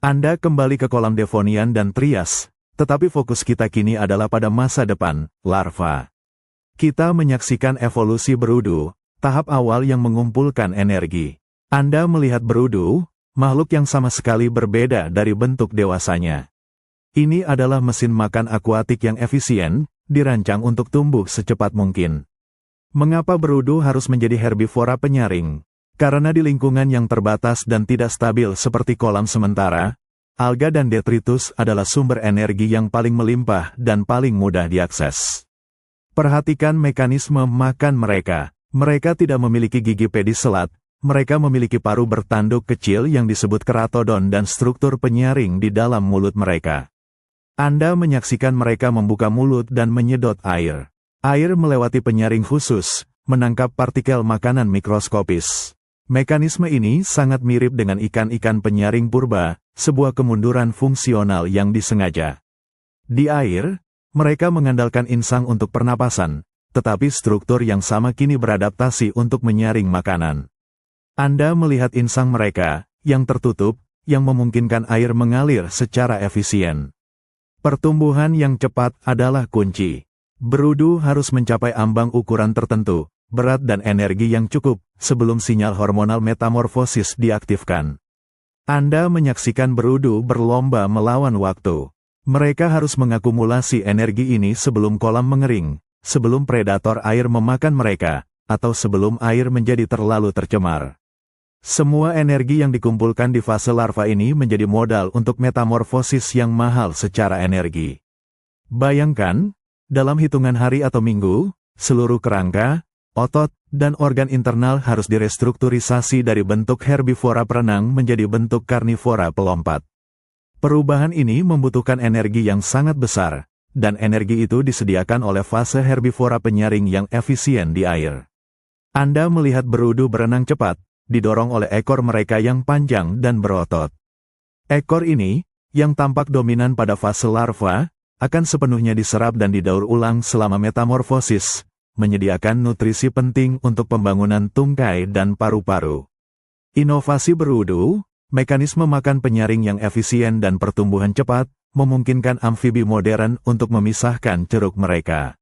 Anda kembali ke kolam Devonian dan Trias, tetapi fokus kita kini adalah pada masa depan, larva. Kita menyaksikan evolusi berudu, tahap awal yang mengumpulkan energi. Anda melihat berudu, makhluk yang sama sekali berbeda dari bentuk dewasanya. Ini adalah mesin makan akuatik yang efisien, dirancang untuk tumbuh secepat mungkin. Mengapa berudu harus menjadi herbivora penyaring? Karena di lingkungan yang terbatas dan tidak stabil seperti kolam sementara, alga dan detritus adalah sumber energi yang paling melimpah dan paling mudah diakses. Perhatikan mekanisme makan mereka. Mereka tidak memiliki gigi pediselat, mereka memiliki paru bertanduk kecil yang disebut keratodon dan struktur penyaring di dalam mulut mereka. Anda menyaksikan mereka membuka mulut dan menyedot air. Air melewati penyaring khusus, menangkap partikel makanan mikroskopis. Mekanisme ini sangat mirip dengan ikan-ikan penyaring purba, sebuah kemunduran fungsional yang disengaja. Di air, mereka mengandalkan insang untuk pernapasan, tetapi struktur yang sama kini beradaptasi untuk menyaring makanan. Anda melihat insang mereka, yang tertutup, yang memungkinkan air mengalir secara efisien. Pertumbuhan yang cepat adalah kunci. Berudu harus mencapai ambang ukuran tertentu, berat dan energi yang cukup, sebelum sinyal hormonal metamorfosis diaktifkan. Anda menyaksikan berudu berlomba melawan waktu. Mereka harus mengakumulasi energi ini sebelum kolam mengering, sebelum predator air memakan mereka, atau sebelum air menjadi terlalu tercemar. Semua energi yang dikumpulkan di fase larva ini menjadi modal untuk metamorfosis yang mahal secara energi. Bayangkan, dalam hitungan hari atau minggu, seluruh kerangka, otot, dan organ internal harus direstrukturisasi dari bentuk herbivora perenang menjadi bentuk karnivora pelompat. Perubahan ini membutuhkan energi yang sangat besar, dan energi itu disediakan oleh fase herbivora penyaring yang efisien di air. Anda melihat berudu berenang cepat, didorong oleh ekor mereka yang panjang dan berotot. Ekor ini, yang tampak dominan pada fase larva, akan sepenuhnya diserap dan didaur ulang selama metamorfosis, menyediakan nutrisi penting untuk pembangunan tungkai dan paru-paru. Inovasi berudu, mekanisme makan penyaring yang efisien dan pertumbuhan cepat, memungkinkan amfibi modern untuk memisahkan ceruk mereka.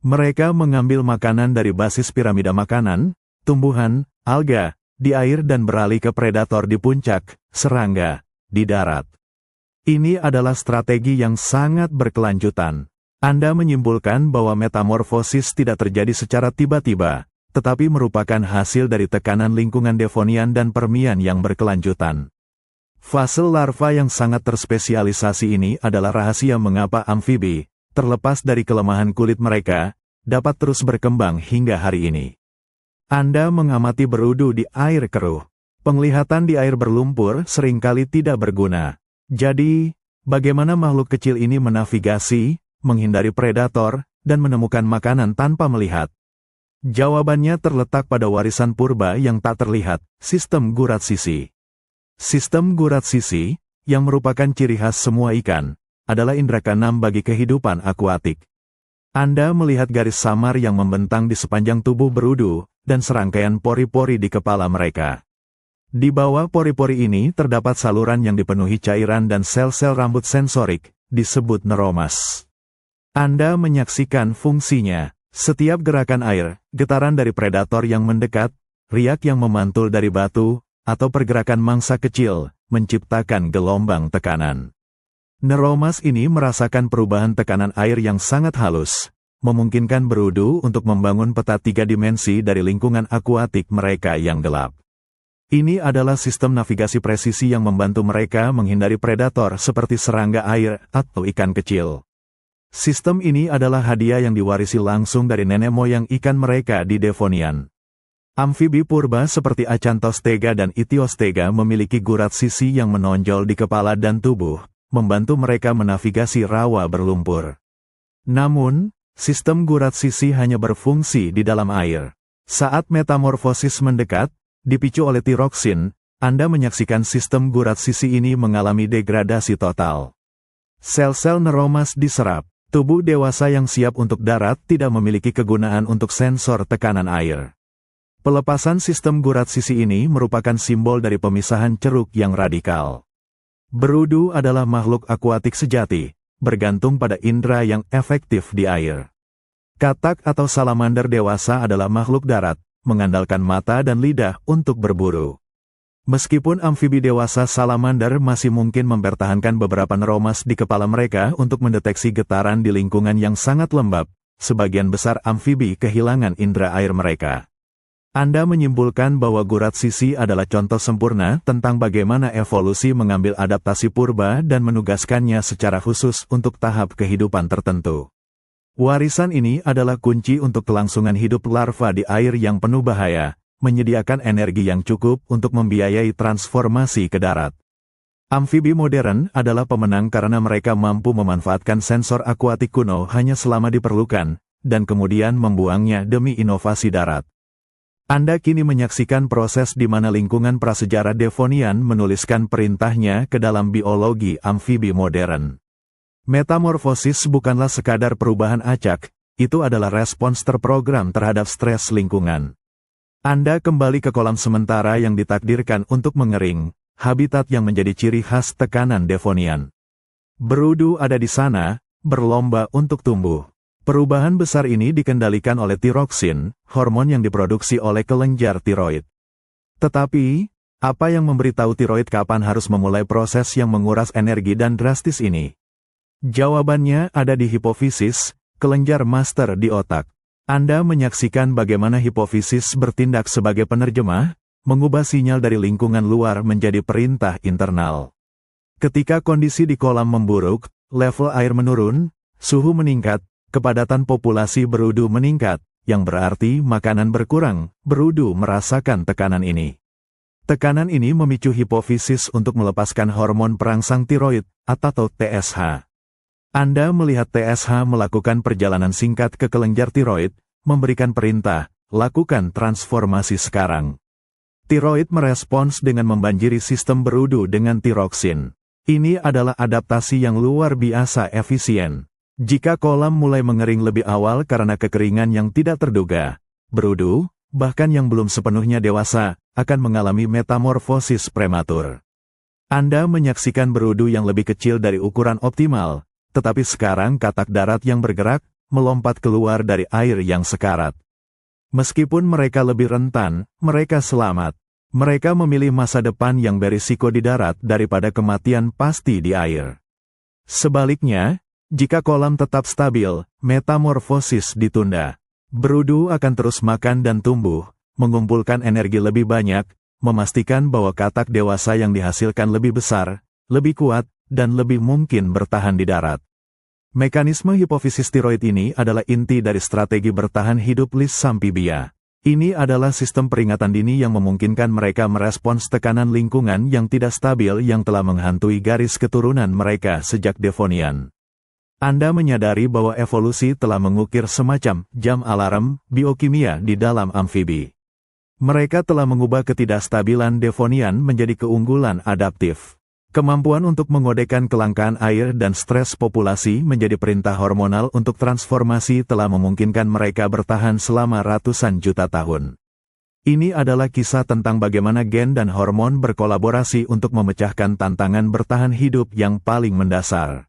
Mereka mengambil makanan dari basis piramida makanan, tumbuhan, alga, di air dan beralih ke predator di puncak, serangga, di darat. Ini adalah strategi yang sangat berkelanjutan. Anda menyimpulkan bahwa metamorfosis tidak terjadi secara tiba-tiba, tetapi merupakan hasil dari tekanan lingkungan Devonian dan Permian yang berkelanjutan. Fase larva yang sangat terspesialisasi ini adalah rahasia mengapa amfibi, terlepas dari kelemahan kulit mereka, dapat terus berkembang hingga hari ini. Anda mengamati berudu di air keruh. Penglihatan di air berlumpur seringkali tidak berguna. Jadi, bagaimana makhluk kecil ini menavigasi, menghindari predator, dan menemukan makanan tanpa melihat? Jawabannya terletak pada warisan purba yang tak terlihat, sistem gurat sisi. Sistem gurat sisi, yang merupakan ciri khas semua ikan, adalah indera keenam bagi kehidupan akuatik. Anda melihat garis samar yang membentang di sepanjang tubuh berudu, dan serangkaian pori-pori di kepala mereka. Di bawah pori-pori ini terdapat saluran yang dipenuhi cairan dan sel-sel rambut sensorik, disebut neuromas. Anda menyaksikan fungsinya. Setiap gerakan air, getaran dari predator yang mendekat, riak yang memantul dari batu, atau pergerakan mangsa kecil, menciptakan gelombang tekanan. Neuromas ini merasakan perubahan tekanan air yang sangat halus, memungkinkan berudu untuk membangun peta 3 dimensi dari lingkungan akuatik mereka yang gelap. Ini adalah sistem navigasi presisi yang membantu mereka menghindari predator seperti serangga air atau ikan kecil. Sistem ini adalah hadiah yang diwarisi langsung dari nenek moyang ikan mereka di Devonian. Amfibi purba seperti Acanthostega dan Ichthyostega memiliki gurat sisi yang menonjol di kepala dan tubuh, membantu mereka menavigasi rawa berlumpur. Namun, sistem gurat sisi hanya berfungsi di dalam air. Saat metamorfosis mendekat, dipicu oleh tiroksin, Anda menyaksikan sistem gurat sisi ini mengalami degradasi total. Sel-sel neuromas diserap. Tubuh dewasa yang siap untuk darat tidak memiliki kegunaan untuk sensor tekanan air. Pelepasan sistem gurat sisi ini merupakan simbol dari pemisahan ceruk yang radikal. Berudu adalah makhluk akuatik sejati, bergantung pada indera yang efektif di air. Katak atau salamander dewasa adalah makhluk darat, mengandalkan mata dan lidah untuk berburu. Meskipun amfibi dewasa salamander masih mungkin mempertahankan beberapa neuromas di kepala mereka untuk mendeteksi getaran di lingkungan yang sangat lembab, sebagian besar amfibi kehilangan indera air mereka. Anda menyimpulkan bahwa gurat sisi adalah contoh sempurna tentang bagaimana evolusi mengambil adaptasi purba dan menugaskannya secara khusus untuk tahap kehidupan tertentu. Warisan ini adalah kunci untuk kelangsungan hidup larva di air yang penuh bahaya, menyediakan energi yang cukup untuk membiayai transformasi ke darat. Amfibi modern adalah pemenang karena mereka mampu memanfaatkan sensor akuatik kuno hanya selama diperlukan, dan kemudian membuangnya demi inovasi darat. Anda kini menyaksikan proses di mana lingkungan prasejarah Devonian menuliskan perintahnya ke dalam biologi amfibi modern. Metamorfosis bukanlah sekadar perubahan acak, itu adalah respons terprogram terhadap stres lingkungan. Anda kembali ke kolam sementara yang ditakdirkan untuk mengering, habitat yang menjadi ciri khas tekanan Devonian. Berudu ada di sana, berlomba untuk tumbuh. Perubahan besar ini dikendalikan oleh tiroksin, hormon yang diproduksi oleh kelenjar tiroid. Tetapi, apa yang memberitahu tiroid kapan harus memulai proses yang menguras energi dan drastis ini? Jawabannya ada di hipofisis, kelenjar master di otak. Anda menyaksikan bagaimana hipofisis bertindak sebagai penerjemah, mengubah sinyal dari lingkungan luar menjadi perintah internal. Ketika kondisi di kolam memburuk, level air menurun, suhu meningkat, kepadatan populasi berudu meningkat, yang berarti makanan berkurang. Berudu merasakan tekanan ini. Tekanan ini memicu hipofisis untuk melepaskan hormon perangsang tiroid, atau TSH. Anda melihat TSH melakukan perjalanan singkat ke kelenjar tiroid, memberikan perintah, lakukan transformasi sekarang. Tiroid merespons dengan membanjiri sistem berudu dengan tiroksin. Ini adalah adaptasi yang luar biasa efisien. Jika kolam mulai mengering lebih awal karena kekeringan yang tidak terduga, berudu, bahkan yang belum sepenuhnya dewasa, akan mengalami metamorfosis prematur. Anda menyaksikan berudu yang lebih kecil dari ukuran optimal, tetapi sekarang katak darat yang bergerak, melompat keluar dari air yang sekarat. Meskipun mereka lebih rentan, mereka selamat. Mereka memilih masa depan yang berisiko di darat daripada kematian pasti di air. Sebaliknya, jika kolam tetap stabil, metamorfosis ditunda. Berudu akan terus makan dan tumbuh, mengumpulkan energi lebih banyak, memastikan bahwa katak dewasa yang dihasilkan lebih besar, lebih kuat, dan lebih mungkin bertahan di darat. Mekanisme hipofisis tiroid ini adalah inti dari strategi bertahan hidup Lis Amphibia. Ini adalah sistem peringatan dini yang memungkinkan mereka merespons tekanan lingkungan yang tidak stabil yang telah menghantui garis keturunan mereka sejak Devonian. Anda menyadari bahwa evolusi telah mengukir semacam jam alarm biokimia di dalam amfibi. Mereka telah mengubah ketidakstabilan Devonian menjadi keunggulan adaptif. Kemampuan untuk mengodekan kelangkaan air dan stres populasi menjadi perintah hormonal untuk transformasi telah memungkinkan mereka bertahan selama ratusan juta tahun. Ini adalah kisah tentang bagaimana gen dan hormon berkolaborasi untuk memecahkan tantangan bertahan hidup yang paling mendasar.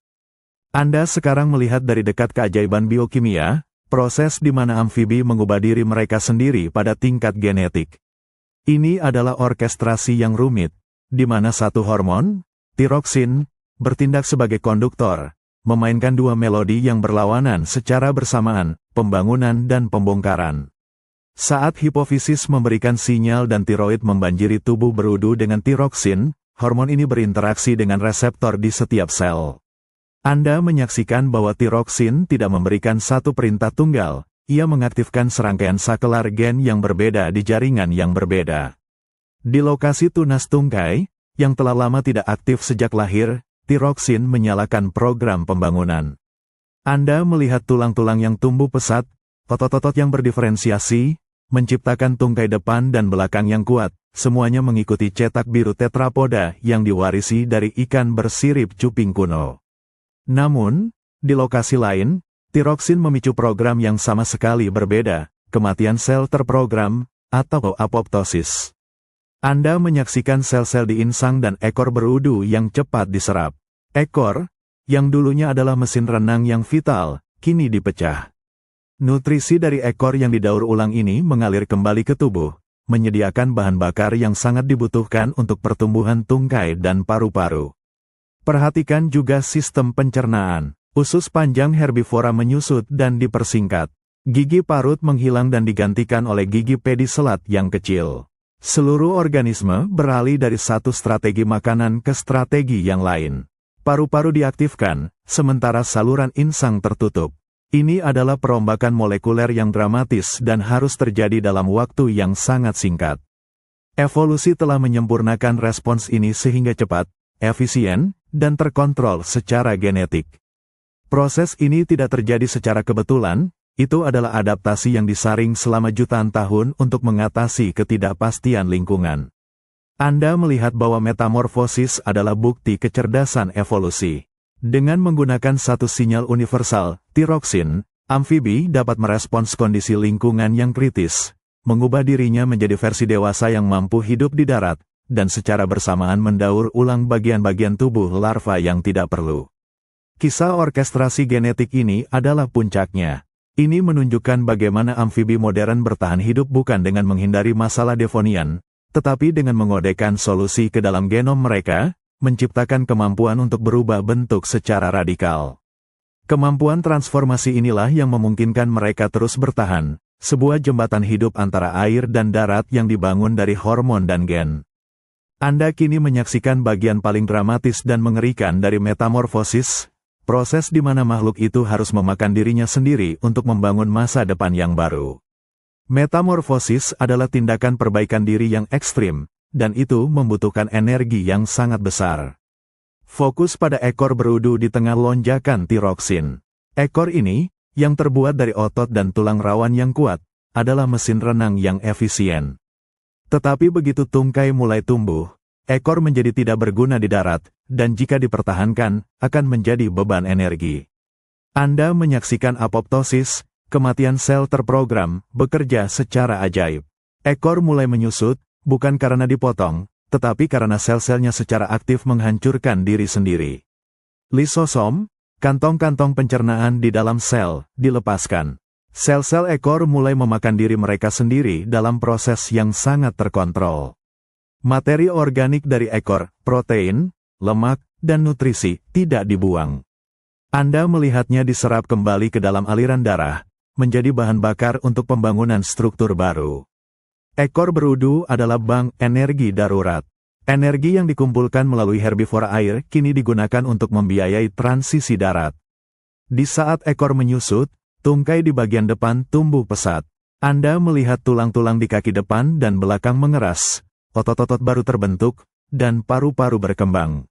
Anda sekarang melihat dari dekat keajaiban biokimia, proses di mana amfibi mengubah diri mereka sendiri pada tingkat genetik. Ini adalah orkestrasi yang rumit, di mana satu hormon, tiroksin, bertindak sebagai konduktor, memainkan dua melodi yang berlawanan secara bersamaan, pembangunan dan pembongkaran. Saat hipofisis memberikan sinyal dan tiroid membanjiri tubuh berudu dengan tiroksin, hormon ini berinteraksi dengan reseptor di setiap sel. Anda menyaksikan bahwa tiroksin tidak memberikan satu perintah tunggal, ia mengaktifkan serangkaian sakelar gen yang berbeda di jaringan yang berbeda. Di lokasi tunas tungkai, yang telah lama tidak aktif sejak lahir, tiroksin menyalakan program pembangunan. Anda melihat tulang-tulang yang tumbuh pesat, otot-otot yang berdiferensiasi, menciptakan tungkai depan dan belakang yang kuat, semuanya mengikuti cetak biru tetrapoda yang diwarisi dari ikan bersirip cuping kuno. Namun, di lokasi lain, tiroksin memicu program yang sama sekali berbeda, kematian sel terprogram, atau apoptosis. Anda menyaksikan sel-sel di insang dan ekor berudu yang cepat diserap. Ekor, yang dulunya adalah mesin renang yang vital, kini dipecah. Nutrisi dari ekor yang didaur ulang ini mengalir kembali ke tubuh, menyediakan bahan bakar yang sangat dibutuhkan untuk pertumbuhan tungkai dan paru-paru. Perhatikan juga sistem pencernaan. Usus panjang herbivora menyusut dan dipersingkat. Gigi parut menghilang dan digantikan oleh gigi pediselat yang kecil. Seluruh organisme beralih dari satu strategi makanan ke strategi yang lain. Paru-paru diaktifkan, sementara saluran insang tertutup. Ini adalah perombakan molekuler yang dramatis dan harus terjadi dalam waktu yang sangat singkat. Evolusi telah menyempurnakan respons ini sehingga cepat, efisien, dan terkontrol secara genetik. Proses ini tidak terjadi secara kebetulan. Itu adalah adaptasi yang disaring selama jutaan tahun untuk mengatasi ketidakpastian lingkungan. Anda melihat bahwa metamorfosis adalah bukti kecerdasan evolusi. Dengan menggunakan satu sinyal universal, tiroksin, amfibi dapat merespons kondisi lingkungan yang kritis, mengubah dirinya menjadi versi dewasa yang mampu hidup di darat, dan secara bersamaan mendaur ulang bagian-bagian tubuh larva yang tidak perlu. Kisah orkestrasi genetik ini adalah puncaknya. Ini menunjukkan bagaimana amfibi modern bertahan hidup bukan dengan menghindari masalah Devonian, tetapi dengan mengodekan solusi ke dalam genom mereka, menciptakan kemampuan untuk berubah bentuk secara radikal. Kemampuan transformasi inilah yang memungkinkan mereka terus bertahan, sebuah jembatan hidup antara air dan darat yang dibangun dari hormon dan gen. Anda kini menyaksikan bagian paling dramatis dan mengerikan dari metamorfosis, proses di mana makhluk itu harus memakan dirinya sendiri untuk membangun masa depan yang baru. Metamorfosis adalah tindakan perbaikan diri yang ekstrim, dan itu membutuhkan energi yang sangat besar. Fokus pada ekor berudu di tengah lonjakan tiroksin. Ekor ini, yang terbuat dari otot dan tulang rawan yang kuat, adalah mesin renang yang efisien. Tetapi begitu tungkai mulai tumbuh, ekor menjadi tidak berguna di darat, dan jika dipertahankan, akan menjadi beban energi. Anda menyaksikan apoptosis, kematian sel terprogram, bekerja secara ajaib. Ekor mulai menyusut, bukan karena dipotong, tetapi karena sel-selnya secara aktif menghancurkan diri sendiri. Lisosom, kantong-kantong pencernaan di dalam sel, dilepaskan. Sel-sel ekor mulai memakan diri mereka sendiri dalam proses yang sangat terkontrol. Materi organik dari ekor, protein, lemak, dan nutrisi, tidak dibuang. Anda melihatnya diserap kembali ke dalam aliran darah, menjadi bahan bakar untuk pembangunan struktur baru. Ekor berudu adalah bank energi darurat. Energi yang dikumpulkan melalui herbivora air kini digunakan untuk membiayai transisi darat. Di saat ekor menyusut, tungkai di bagian depan tumbuh pesat. Anda melihat tulang-tulang di kaki depan dan belakang mengeras, otot-otot baru terbentuk, dan paru-paru berkembang.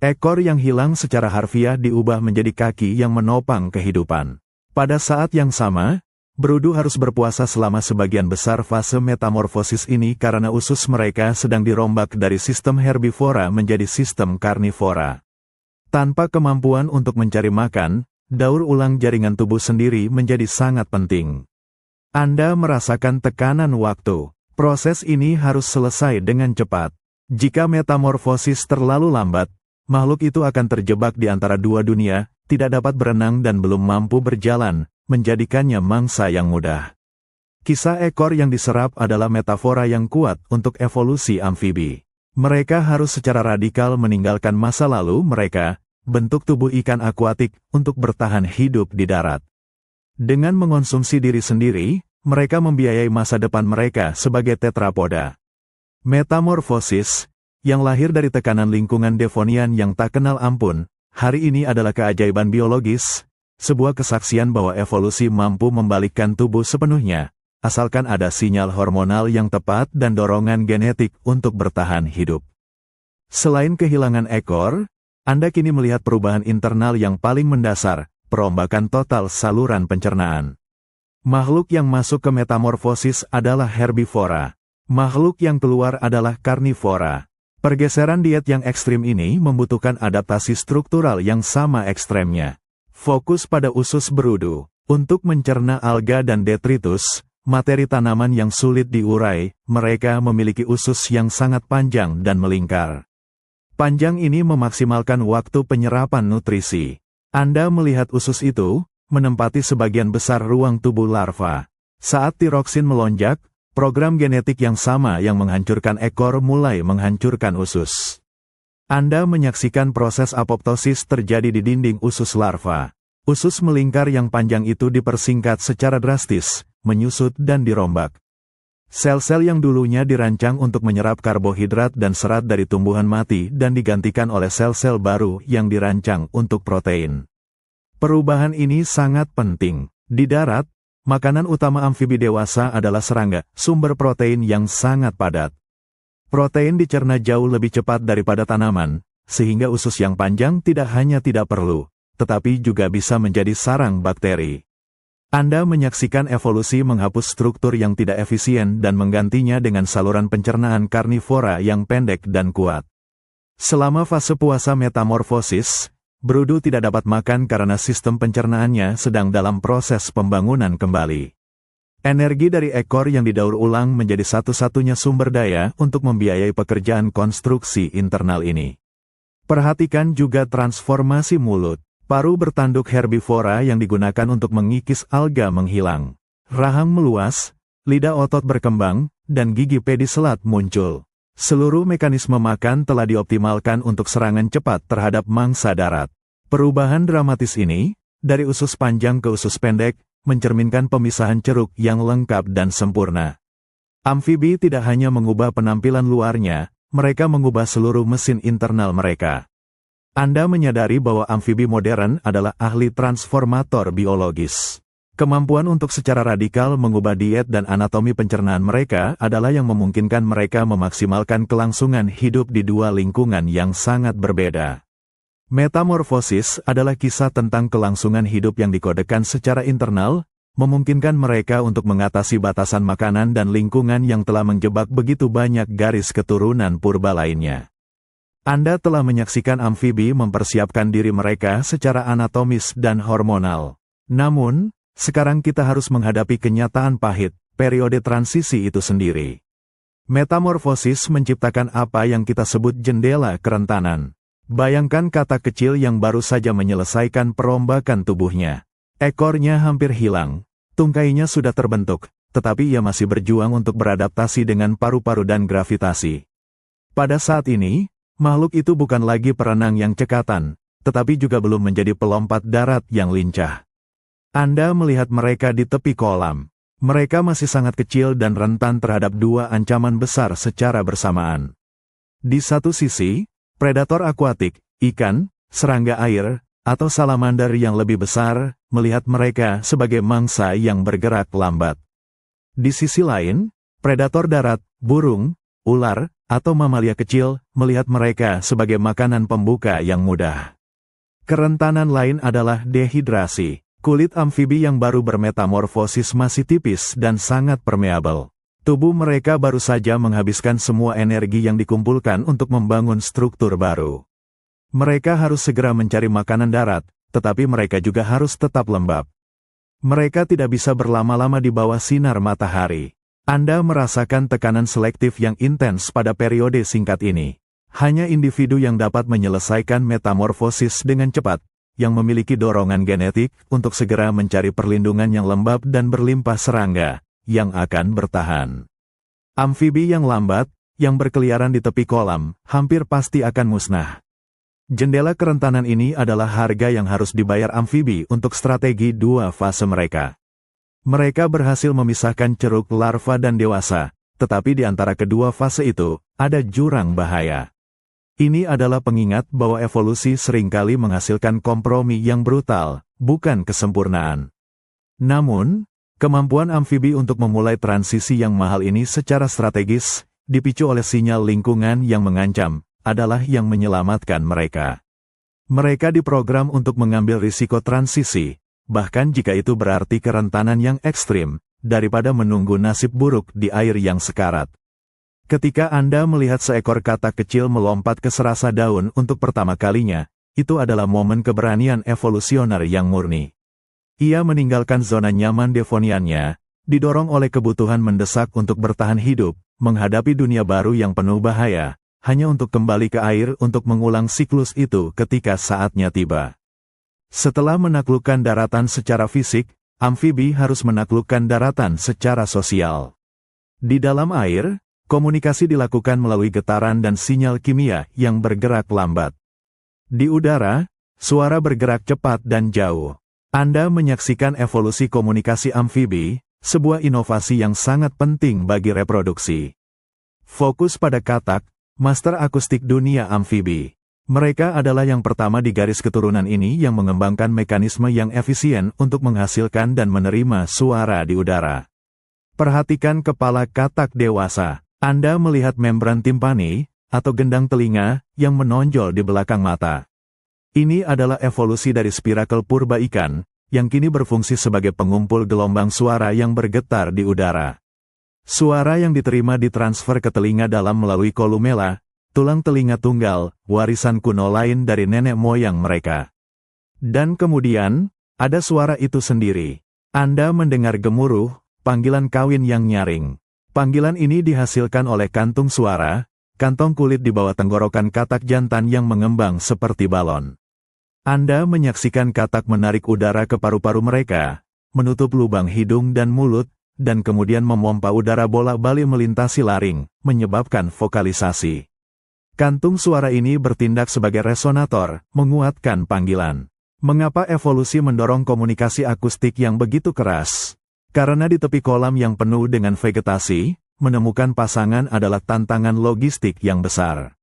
Ekor yang hilang secara harfiah diubah menjadi kaki yang menopang kehidupan. Pada saat yang sama, berudu harus berpuasa selama sebagian besar fase metamorfosis ini karena usus mereka sedang dirombak dari sistem herbivora menjadi sistem karnivora. Tanpa kemampuan untuk mencari makan, daur ulang jaringan tubuh sendiri menjadi sangat penting. Anda merasakan tekanan waktu. Proses ini harus selesai dengan cepat. Jika metamorfosis terlalu lambat, makhluk itu akan terjebak di antara dua dunia, tidak dapat berenang dan belum mampu berjalan, menjadikannya mangsa yang mudah. Kisah ekor yang diserap adalah metafora yang kuat untuk evolusi amfibi. Mereka harus secara radikal meninggalkan masa lalu mereka, bentuk tubuh ikan akuatik, untuk bertahan hidup di darat. Dengan mengonsumsi diri sendiri, mereka membiayai masa depan mereka sebagai tetrapoda. Metamorfosis, yang lahir dari tekanan lingkungan Devonian yang tak kenal ampun, hari ini adalah keajaiban biologis, sebuah kesaksian bahwa evolusi mampu membalikkan tubuh sepenuhnya, asalkan ada sinyal hormonal yang tepat dan dorongan genetik untuk bertahan hidup. Selain kehilangan ekor, Anda kini melihat perubahan internal yang paling mendasar, perombakan total saluran pencernaan. Makhluk yang masuk ke metamorfosis adalah herbivora. Makhluk yang keluar adalah karnivora. Pergeseran diet yang ekstrim ini membutuhkan adaptasi struktural yang sama ekstremnya. Fokus pada usus berudu. Untuk mencerna alga dan detritus, materi tanaman yang sulit diurai, mereka memiliki usus yang sangat panjang dan melingkar. Panjang ini memaksimalkan waktu penyerapan nutrisi. Anda melihat usus itu, menempati sebagian besar ruang tubuh larva. Saat tiroksin melonjak, program genetik yang sama yang menghancurkan ekor mulai menghancurkan usus. Anda menyaksikan proses apoptosis terjadi di dinding usus larva. Usus melingkar yang panjang itu dipersingkat secara drastis, menyusut dan dirombak. Sel-sel yang dulunya dirancang untuk menyerap karbohidrat dan serat dari tumbuhan mati dan digantikan oleh sel-sel baru yang dirancang untuk protein. Perubahan ini sangat penting. Di darat, makanan utama amfibi dewasa adalah serangga, sumber protein yang sangat padat. Protein dicerna jauh lebih cepat daripada tanaman, sehingga usus yang panjang tidak hanya tidak perlu, tetapi juga bisa menjadi sarang bakteri. Anda menyaksikan evolusi menghapus struktur yang tidak efisien dan menggantinya dengan saluran pencernaan karnivora yang pendek dan kuat. Selama fase puasa metamorfosis, berudu tidak dapat makan karena sistem pencernaannya sedang dalam proses pembangunan kembali. Energi dari ekor yang didaur ulang menjadi satu-satunya sumber daya untuk membiayai pekerjaan konstruksi internal ini. Perhatikan juga transformasi mulut. Paru bertanduk herbivora yang digunakan untuk mengikis alga menghilang. Rahang meluas, lidah otot berkembang, dan gigi pediselat muncul. Seluruh mekanisme makan telah dioptimalkan untuk serangan cepat terhadap mangsa darat. Perubahan dramatis ini, dari usus panjang ke usus pendek, mencerminkan pemisahan ceruk yang lengkap dan sempurna. Amfibi tidak hanya mengubah penampilan luarnya, mereka mengubah seluruh mesin internal mereka. Anda menyadari bahwa amfibi modern adalah ahli transformator biologis. Kemampuan untuk secara radikal mengubah diet dan anatomi pencernaan mereka adalah yang memungkinkan mereka memaksimalkan kelangsungan hidup di dua lingkungan yang sangat berbeda. Metamorfosis adalah kisah tentang kelangsungan hidup yang dikodekan secara internal, memungkinkan mereka untuk mengatasi batasan makanan dan lingkungan yang telah menjebak begitu banyak garis keturunan purba lainnya. Anda telah menyaksikan amfibi mempersiapkan diri mereka secara anatomis dan hormonal. Namun, sekarang kita harus menghadapi kenyataan pahit, periode transisi itu sendiri. Metamorfosis menciptakan apa yang kita sebut jendela kerentanan. Bayangkan kata kecil yang baru saja menyelesaikan perombakan tubuhnya. Ekornya hampir hilang, tungkainya sudah terbentuk, tetapi ia masih berjuang untuk beradaptasi dengan paru-paru dan gravitasi. Pada saat ini, makhluk itu bukan lagi perenang yang cekatan, tetapi juga belum menjadi pelompat darat yang lincah. Anda melihat mereka di tepi kolam. Mereka masih sangat kecil dan rentan terhadap dua ancaman besar secara bersamaan. Di satu sisi, predator akuatik, ikan, serangga air, atau salamander yang lebih besar, melihat mereka sebagai mangsa yang bergerak lambat. Di sisi lain, predator darat, burung, ular, atau mamalia kecil, melihat mereka sebagai makanan pembuka yang mudah. Kerentanan lain adalah dehidrasi. Kulit amfibi yang baru bermetamorfosis masih tipis dan sangat permeabel. Tubuh mereka baru saja menghabiskan semua energi yang dikumpulkan untuk membangun struktur baru. Mereka harus segera mencari makanan darat, tetapi mereka juga harus tetap lembab. Mereka tidak bisa berlama-lama di bawah sinar matahari. Anda merasakan tekanan selektif yang intens pada periode singkat ini. Hanya individu yang dapat menyelesaikan metamorfosis dengan cepat, yang memiliki dorongan genetik untuk segera mencari perlindungan yang lembab dan berlimpah serangga, yang akan bertahan. Amfibi yang lambat, yang berkeliaran di tepi kolam, hampir pasti akan musnah. Jendela kerentanan ini adalah harga yang harus dibayar amfibi untuk strategi dua fase mereka. Mereka berhasil memisahkan ceruk larva dan dewasa, tetapi di antara kedua fase itu, ada jurang bahaya. Ini adalah pengingat bahwa evolusi seringkali menghasilkan kompromi yang brutal, bukan kesempurnaan. Namun, kemampuan amfibi untuk memulai transisi yang mahal ini secara strategis, dipicu oleh sinyal lingkungan yang mengancam, adalah yang menyelamatkan mereka. Mereka diprogram untuk mengambil risiko transisi, bahkan jika itu berarti kerentanan yang ekstrim, daripada menunggu nasib buruk di air yang sekarat. Ketika Anda melihat seekor katak kecil melompat ke serasa daun untuk pertama kalinya, itu adalah momen keberanian evolusioner yang murni. Ia meninggalkan zona nyaman Devoniannya, didorong oleh kebutuhan mendesak untuk bertahan hidup, menghadapi dunia baru yang penuh bahaya, hanya untuk kembali ke air untuk mengulang siklus itu ketika saatnya tiba. Setelah menaklukkan daratan secara fisik, amfibi harus menaklukkan daratan secara sosial. Di dalam air, komunikasi dilakukan melalui getaran dan sinyal kimia yang bergerak lambat. Di udara, suara bergerak cepat dan jauh. Anda menyaksikan evolusi komunikasi amfibi, sebuah inovasi yang sangat penting bagi reproduksi. Fokus pada katak, master akustik dunia amfibi. Mereka adalah yang pertama di garis keturunan ini yang mengembangkan mekanisme yang efisien untuk menghasilkan dan menerima suara di udara. Perhatikan kepala katak dewasa. Anda melihat membran timpani, atau gendang telinga, yang menonjol di belakang mata. Ini adalah evolusi dari spirakel purba ikan, yang kini berfungsi sebagai pengumpul gelombang suara yang bergetar di udara. Suara yang diterima ditransfer ke telinga dalam melalui kolumela, tulang telinga tunggal, warisan kuno lain dari nenek moyang mereka. Dan kemudian, ada suara itu sendiri. Anda mendengar gemuruh, panggilan kawin yang nyaring. Panggilan ini dihasilkan oleh kantung suara, kantong kulit di bawah tenggorokan katak jantan yang mengembang seperti balon. Anda menyaksikan katak menarik udara ke paru-paru mereka, menutup lubang hidung dan mulut, dan kemudian memompa udara bolak-balik melintasi laring, menyebabkan vokalisasi. Kantung suara ini bertindak sebagai resonator, menguatkan panggilan. Mengapa evolusi mendorong komunikasi akustik yang begitu keras? Karena di tepi kolam yang penuh dengan vegetasi, menemukan pasangan adalah tantangan logistik yang besar.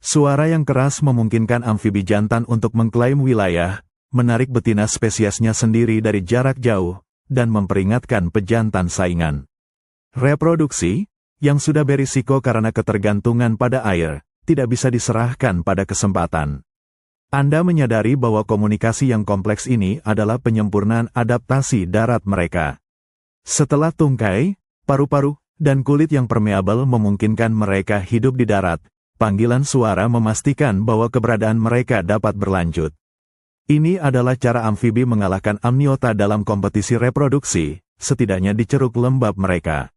Suara yang keras memungkinkan amfibi jantan untuk mengklaim wilayah, menarik betina spesiesnya sendiri dari jarak jauh, dan memperingatkan pejantan saingan. Reproduksi, yang sudah berisiko karena ketergantungan pada air, tidak bisa diserahkan pada kesempatan. Anda menyadari bahwa komunikasi yang kompleks ini adalah penyempurnaan adaptasi darat mereka. Setelah tungkai, paru-paru, dan kulit yang permeabel memungkinkan mereka hidup di darat, panggilan suara memastikan bahwa keberadaan mereka dapat berlanjut. Ini adalah cara amfibi mengalahkan amniota dalam kompetisi reproduksi, setidaknya di ceruk lembab mereka.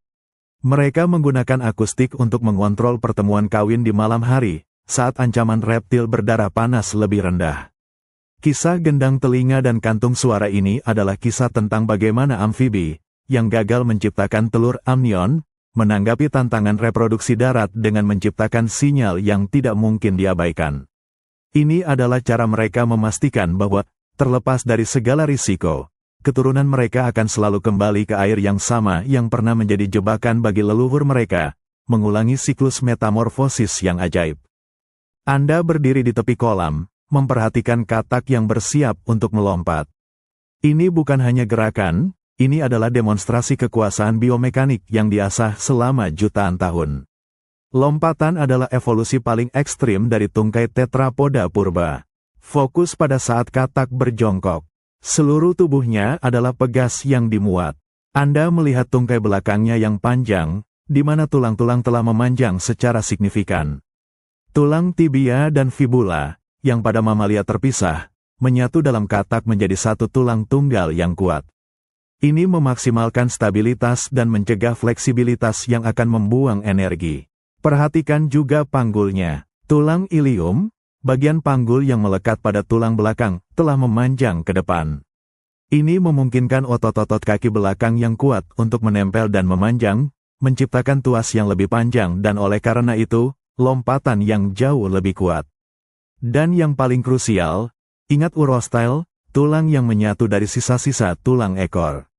Mereka menggunakan akustik untuk mengontrol pertemuan kawin di malam hari, saat ancaman reptil berdarah panas lebih rendah. Kisah gendang telinga dan kantung suara ini adalah kisah tentang bagaimana amfibi, yang gagal menciptakan telur amnion, menanggapi tantangan reproduksi darat dengan menciptakan sinyal yang tidak mungkin diabaikan. Ini adalah cara mereka memastikan bahwa, terlepas dari segala risiko, keturunan mereka akan selalu kembali ke air yang sama yang pernah menjadi jebakan bagi leluhur mereka, mengulangi siklus metamorfosis yang ajaib. Anda berdiri di tepi kolam, memperhatikan katak yang bersiap untuk melompat. Ini bukan hanya gerakan, ini adalah demonstrasi kekuasaan biomekanik yang diasah selama jutaan tahun. Lompatan adalah evolusi paling ekstrim dari tungkai tetrapoda purba. Fokus pada saat katak berjongkok. Seluruh tubuhnya adalah pegas yang dimuat. Anda melihat tungkai belakangnya yang panjang, di mana tulang-tulang telah memanjang secara signifikan. Tulang tibia dan fibula, yang pada mamalia terpisah, menyatu dalam katak menjadi satu tulang tunggal yang kuat. Ini memaksimalkan stabilitas dan mencegah fleksibilitas yang akan membuang energi. Perhatikan juga panggulnya. Tulang ilium, bagian panggul yang melekat pada tulang belakang, telah memanjang ke depan. Ini memungkinkan otot-otot kaki belakang yang kuat untuk menempel dan memanjang, menciptakan tuas yang lebih panjang dan oleh karena itu, lompatan yang jauh lebih kuat. Dan yang paling krusial, ingat urostyle, tulang yang menyatu dari sisa-sisa tulang ekor.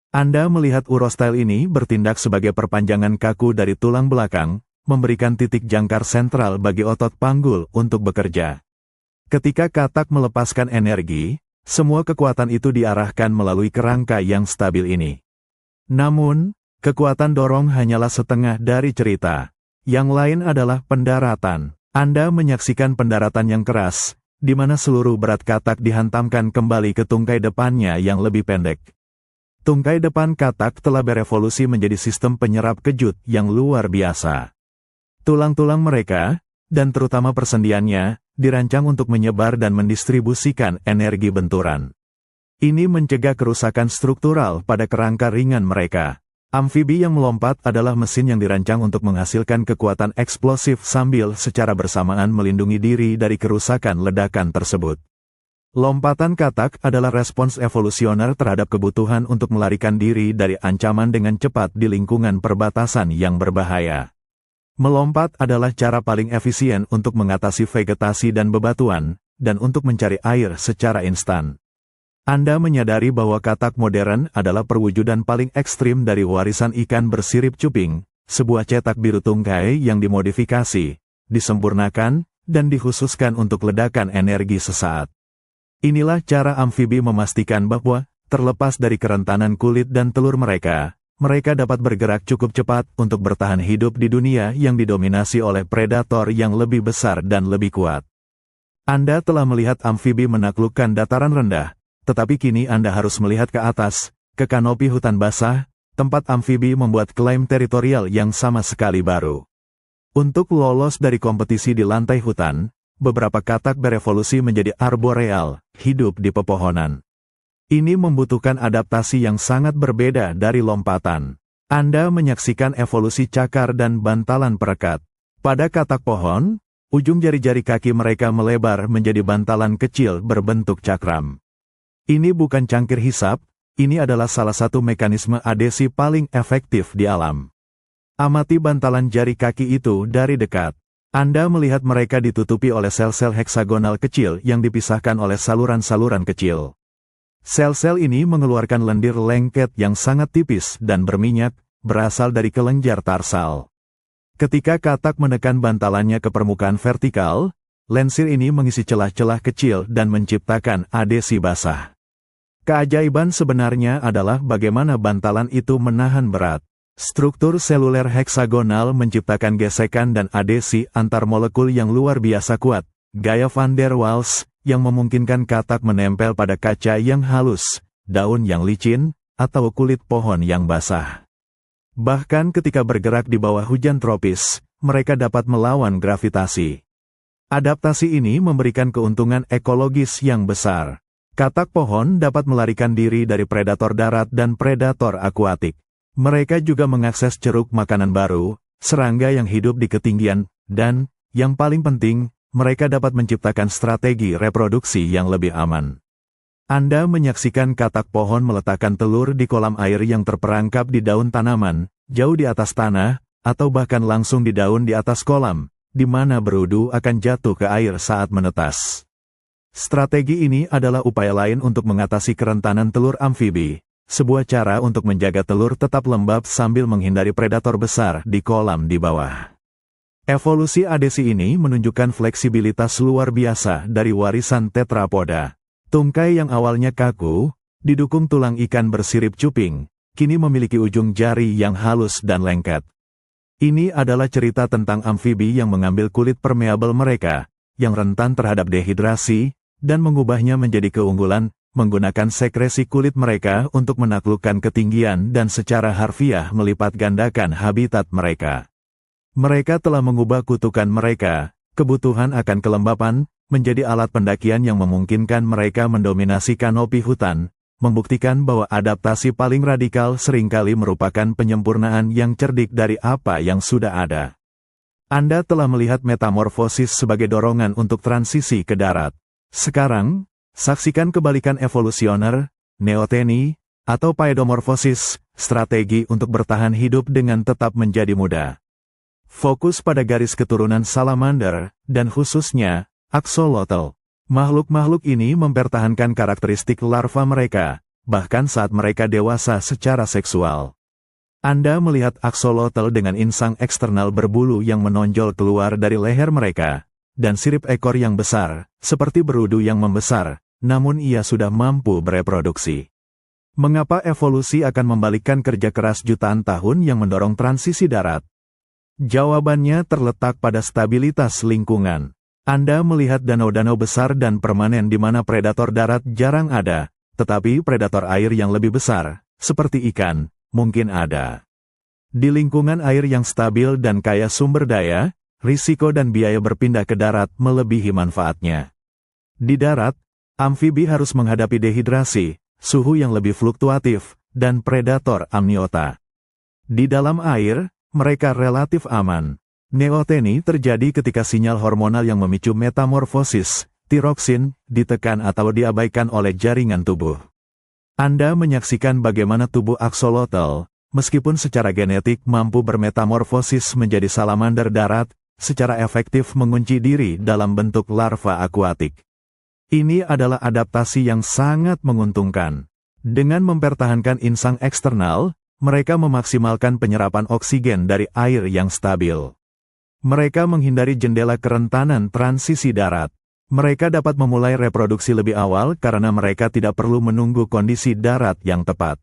Anda melihat urostyle ini bertindak sebagai perpanjangan kaku dari tulang belakang, memberikan titik jangkar sentral bagi otot panggul untuk bekerja. Ketika katak melepaskan energi, semua kekuatan itu diarahkan melalui kerangka yang stabil ini. Namun, kekuatan dorong hanyalah setengah dari cerita. Yang lain adalah pendaratan. Anda menyaksikan pendaratan yang keras, di mana seluruh berat katak dihantamkan kembali ke tungkai depannya yang lebih pendek. Tungkai depan katak telah berevolusi menjadi sistem penyerap kejut yang luar biasa. Tulang-tulang mereka, dan terutama persendiannya, dirancang untuk menyebar dan mendistribusikan energi benturan. Ini mencegah kerusakan struktural pada kerangka ringan mereka. Amfibi yang melompat adalah mesin yang dirancang untuk menghasilkan kekuatan eksplosif sambil secara bersamaan melindungi diri dari kerusakan ledakan tersebut. Lompatan katak adalah respons evolusioner terhadap kebutuhan untuk melarikan diri dari ancaman dengan cepat di lingkungan perbatasan yang berbahaya. Melompat adalah cara paling efisien untuk mengatasi vegetasi dan bebatuan, dan untuk mencari air secara instan. Anda menyadari bahwa katak modern adalah perwujudan paling ekstrim dari warisan ikan bersirip cuping, sebuah cetak biru tungkai yang dimodifikasi, disempurnakan, dan dikhususkan untuk ledakan energi sesaat. Inilah cara amfibi memastikan bahwa, terlepas dari kerentanan kulit dan telur mereka dapat bergerak cukup cepat untuk bertahan hidup di dunia yang didominasi oleh predator yang lebih besar dan lebih kuat. Anda telah melihat amfibi menaklukkan dataran rendah, tetapi kini Anda harus melihat ke atas, ke kanopi hutan basah, tempat amfibi membuat klaim teritorial yang sama sekali baru. Untuk lolos dari kompetisi di lantai hutan, beberapa katak berevolusi menjadi arboreal, hidup di pepohonan. Ini membutuhkan adaptasi yang sangat berbeda dari lompatan. Anda menyaksikan evolusi cakar dan bantalan perekat. Pada katak pohon, ujung jari-jari kaki mereka melebar menjadi bantalan kecil berbentuk cakram. Ini bukan cangkir hisap, ini adalah salah satu mekanisme adesi paling efektif di alam. Amati bantalan jari kaki itu dari dekat. Anda melihat mereka ditutupi oleh sel-sel heksagonal kecil yang dipisahkan oleh saluran-saluran kecil. Sel-sel ini mengeluarkan lendir lengket yang sangat tipis dan berminyak, berasal dari kelenjar tarsal. Ketika katak menekan bantalannya ke permukaan vertikal, lensir ini mengisi celah-celah kecil dan menciptakan adesi basah. Keajaiban sebenarnya adalah bagaimana bantalan itu menahan berat. Struktur seluler heksagonal menciptakan gesekan dan adesi antar molekul yang luar biasa kuat, gaya van der Waals, yang memungkinkan katak menempel pada kaca yang halus, daun yang licin, atau kulit pohon yang basah. Bahkan ketika bergerak di bawah hujan tropis, mereka dapat melawan gravitasi. Adaptasi ini memberikan keuntungan ekologis yang besar. Katak pohon dapat melarikan diri dari predator darat dan predator akuatik. Mereka juga mengakses ceruk makanan baru, serangga yang hidup di ketinggian, dan, yang paling penting, mereka dapat menciptakan strategi reproduksi yang lebih aman. Anda menyaksikan katak pohon meletakkan telur di kolam air yang terperangkap di daun tanaman, jauh di atas tanah, atau bahkan langsung di daun di atas kolam, di mana berudu akan jatuh ke air saat menetas. Strategi ini adalah upaya lain untuk mengatasi kerentanan telur amfibi, sebuah cara untuk menjaga telur tetap lembab sambil menghindari predator besar di kolam di bawah. Evolusi adesi ini menunjukkan fleksibilitas luar biasa dari warisan tetrapoda. Tungkai yang awalnya kaku, didukung tulang ikan bersirip cuping, kini memiliki ujung jari yang halus dan lengket. Ini adalah cerita tentang amfibi yang mengambil kulit permeabel mereka, yang rentan terhadap dehidrasi, dan mengubahnya menjadi keunggulan, menggunakan sekresi kulit mereka untuk menaklukkan ketinggian dan secara harfiah melipat gandakan habitat mereka. Mereka telah mengubah kutukan mereka, kebutuhan akan kelembapan, menjadi alat pendakian yang memungkinkan mereka mendominasi kanopi hutan, membuktikan bahwa adaptasi paling radikal seringkali merupakan penyempurnaan yang cerdik dari apa yang sudah ada. Anda telah melihat metamorfosis sebagai dorongan untuk transisi ke darat. Sekarang, saksikan kebalikan evolusioner, neoteni, atau paedomorfosis, strategi untuk bertahan hidup dengan tetap menjadi muda. Fokus pada garis keturunan salamander, dan khususnya, axolotl. Makhluk-makhluk ini mempertahankan karakteristik larva mereka, bahkan saat mereka dewasa secara seksual. Anda melihat axolotl dengan insang eksternal berbulu yang menonjol keluar dari leher mereka, dan sirip ekor yang besar, seperti berudu yang membesar, namun ia sudah mampu bereproduksi. Mengapa evolusi akan membalikkan kerja keras jutaan tahun yang mendorong transisi darat? Jawabannya terletak pada stabilitas lingkungan. Anda melihat danau-danau besar dan permanen di mana predator darat jarang ada, tetapi predator air yang lebih besar, seperti ikan, mungkin ada. Di lingkungan air yang stabil dan kaya sumber daya, risiko dan biaya berpindah ke darat melebihi manfaatnya. Di darat, amfibi harus menghadapi dehidrasi, suhu yang lebih fluktuatif, dan predator amniota. Di dalam air, mereka relatif aman. Neoteni terjadi ketika sinyal hormonal yang memicu metamorfosis, tiroksin, ditekan atau diabaikan oleh jaringan tubuh. Anda menyaksikan bagaimana tubuh aksolotl, meskipun secara genetik mampu bermetamorfosis menjadi salamander darat, secara efektif mengunci diri dalam bentuk larva akuatik. Ini adalah adaptasi yang sangat menguntungkan. Dengan mempertahankan insang eksternal, mereka memaksimalkan penyerapan oksigen dari air yang stabil. Mereka menghindari jendela kerentanan transisi darat. Mereka dapat memulai reproduksi lebih awal karena mereka tidak perlu menunggu kondisi darat yang tepat.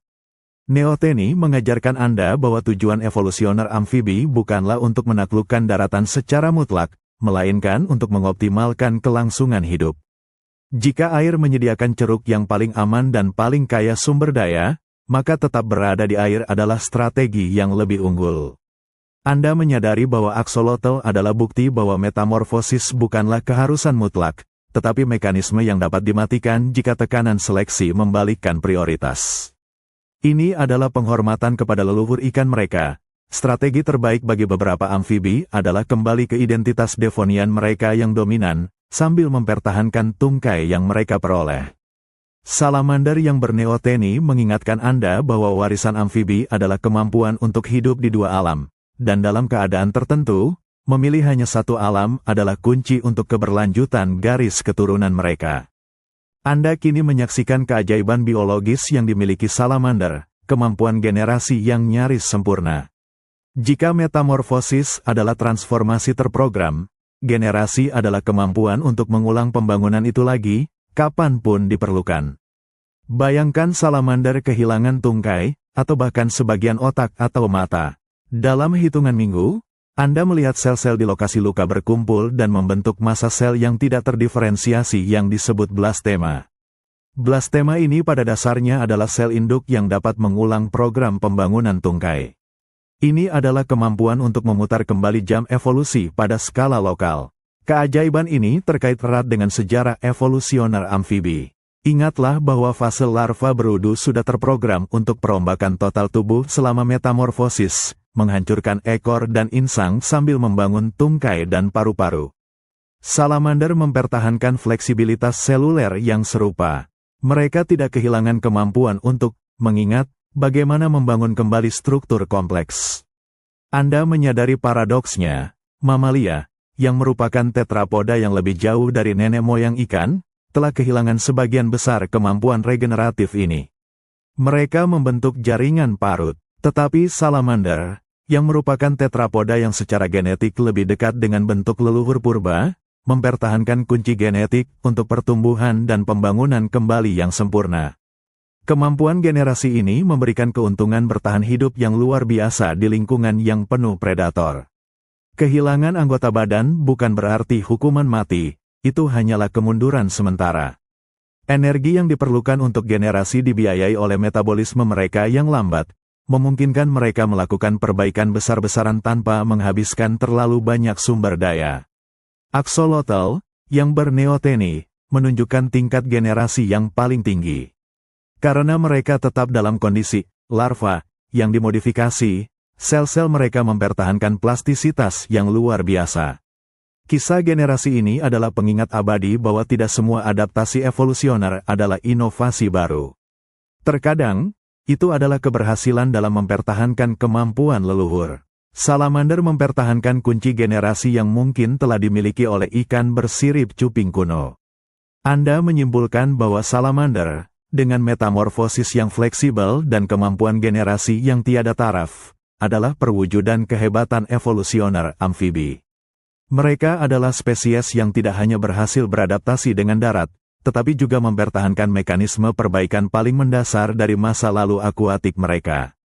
Neoteni mengajarkan Anda bahwa tujuan evolusioner amfibi bukanlah untuk menaklukkan daratan secara mutlak, melainkan untuk mengoptimalkan kelangsungan hidup. Jika air menyediakan ceruk yang paling aman dan paling kaya sumber daya, maka tetap berada di air adalah strategi yang lebih unggul. Anda menyadari bahwa aksolotl adalah bukti bahwa metamorfosis bukanlah keharusan mutlak, tetapi mekanisme yang dapat dimatikan jika tekanan seleksi membalikkan prioritas. Ini adalah penghormatan kepada leluhur ikan mereka. Strategi terbaik bagi beberapa amfibi adalah kembali ke identitas Devonian mereka yang dominan, sambil mempertahankan tungkai yang mereka peroleh. Salamander yang berneoteni mengingatkan Anda bahwa warisan amfibi adalah kemampuan untuk hidup di dua alam. Dan dalam keadaan tertentu, memilih hanya satu alam adalah kunci untuk keberlanjutan garis keturunan mereka. Anda kini menyaksikan keajaiban biologis yang dimiliki salamander, kemampuan generasi yang nyaris sempurna. Jika metamorfosis adalah transformasi terprogram, generasi adalah kemampuan untuk mengulang pembangunan itu lagi, kapanpun diperlukan. Bayangkan salamander kehilangan tungkai, atau bahkan sebagian otak atau mata. Dalam hitungan minggu, Anda melihat sel-sel di lokasi luka berkumpul dan membentuk massa sel yang tidak terdiferensiasi yang disebut blastema. Blastema ini pada dasarnya adalah sel induk yang dapat mengulang program pembangunan tungkai. Ini adalah kemampuan untuk memutar kembali jam evolusi pada skala lokal. Keajaiban ini terkait erat dengan sejarah evolusioner amfibi. Ingatlah bahwa fase larva berudu sudah terprogram untuk perombakan total tubuh selama metamorfosis, menghancurkan ekor dan insang sambil membangun tungkai dan paru-paru. Salamander mempertahankan fleksibilitas seluler yang serupa. Mereka tidak kehilangan kemampuan untuk mengingat bagaimana membangun kembali struktur kompleks. Anda menyadari paradoksnya, mamalia, yang merupakan tetrapoda yang lebih jauh dari nenek moyang ikan, telah kehilangan sebagian besar kemampuan regeneratif ini. Mereka membentuk jaringan parut, tetapi salamander, yang merupakan tetrapoda yang secara genetik lebih dekat dengan bentuk leluhur purba, mempertahankan kunci genetik untuk pertumbuhan dan pembangunan kembali yang sempurna. Kemampuan generasi ini memberikan keuntungan bertahan hidup yang luar biasa di lingkungan yang penuh predator. Kehilangan anggota badan bukan berarti hukuman mati, itu hanyalah kemunduran sementara. Energi yang diperlukan untuk generasi dibiayai oleh metabolisme mereka yang lambat, memungkinkan mereka melakukan perbaikan besar-besaran tanpa menghabiskan terlalu banyak sumber daya. Axolotl, yang berneoteni, menunjukkan tingkat generasi yang paling tinggi. Karena mereka tetap dalam kondisi larva yang dimodifikasi, sel-sel mereka mempertahankan plastisitas yang luar biasa. Kisah generasi ini adalah pengingat abadi bahwa tidak semua adaptasi evolusioner adalah inovasi baru. Terkadang, itu adalah keberhasilan dalam mempertahankan kemampuan leluhur. Salamander mempertahankan kunci generasi yang mungkin telah dimiliki oleh ikan bersirip cuping kuno. Anda menyimpulkan bahwa salamander, dengan metamorfosis yang fleksibel dan kemampuan generasi yang tiada taraf, adalah perwujudan kehebatan evolusioner amfibi. Mereka adalah spesies yang tidak hanya berhasil beradaptasi dengan darat, tetapi juga mempertahankan mekanisme perbaikan paling mendasar dari masa lalu akuatik mereka.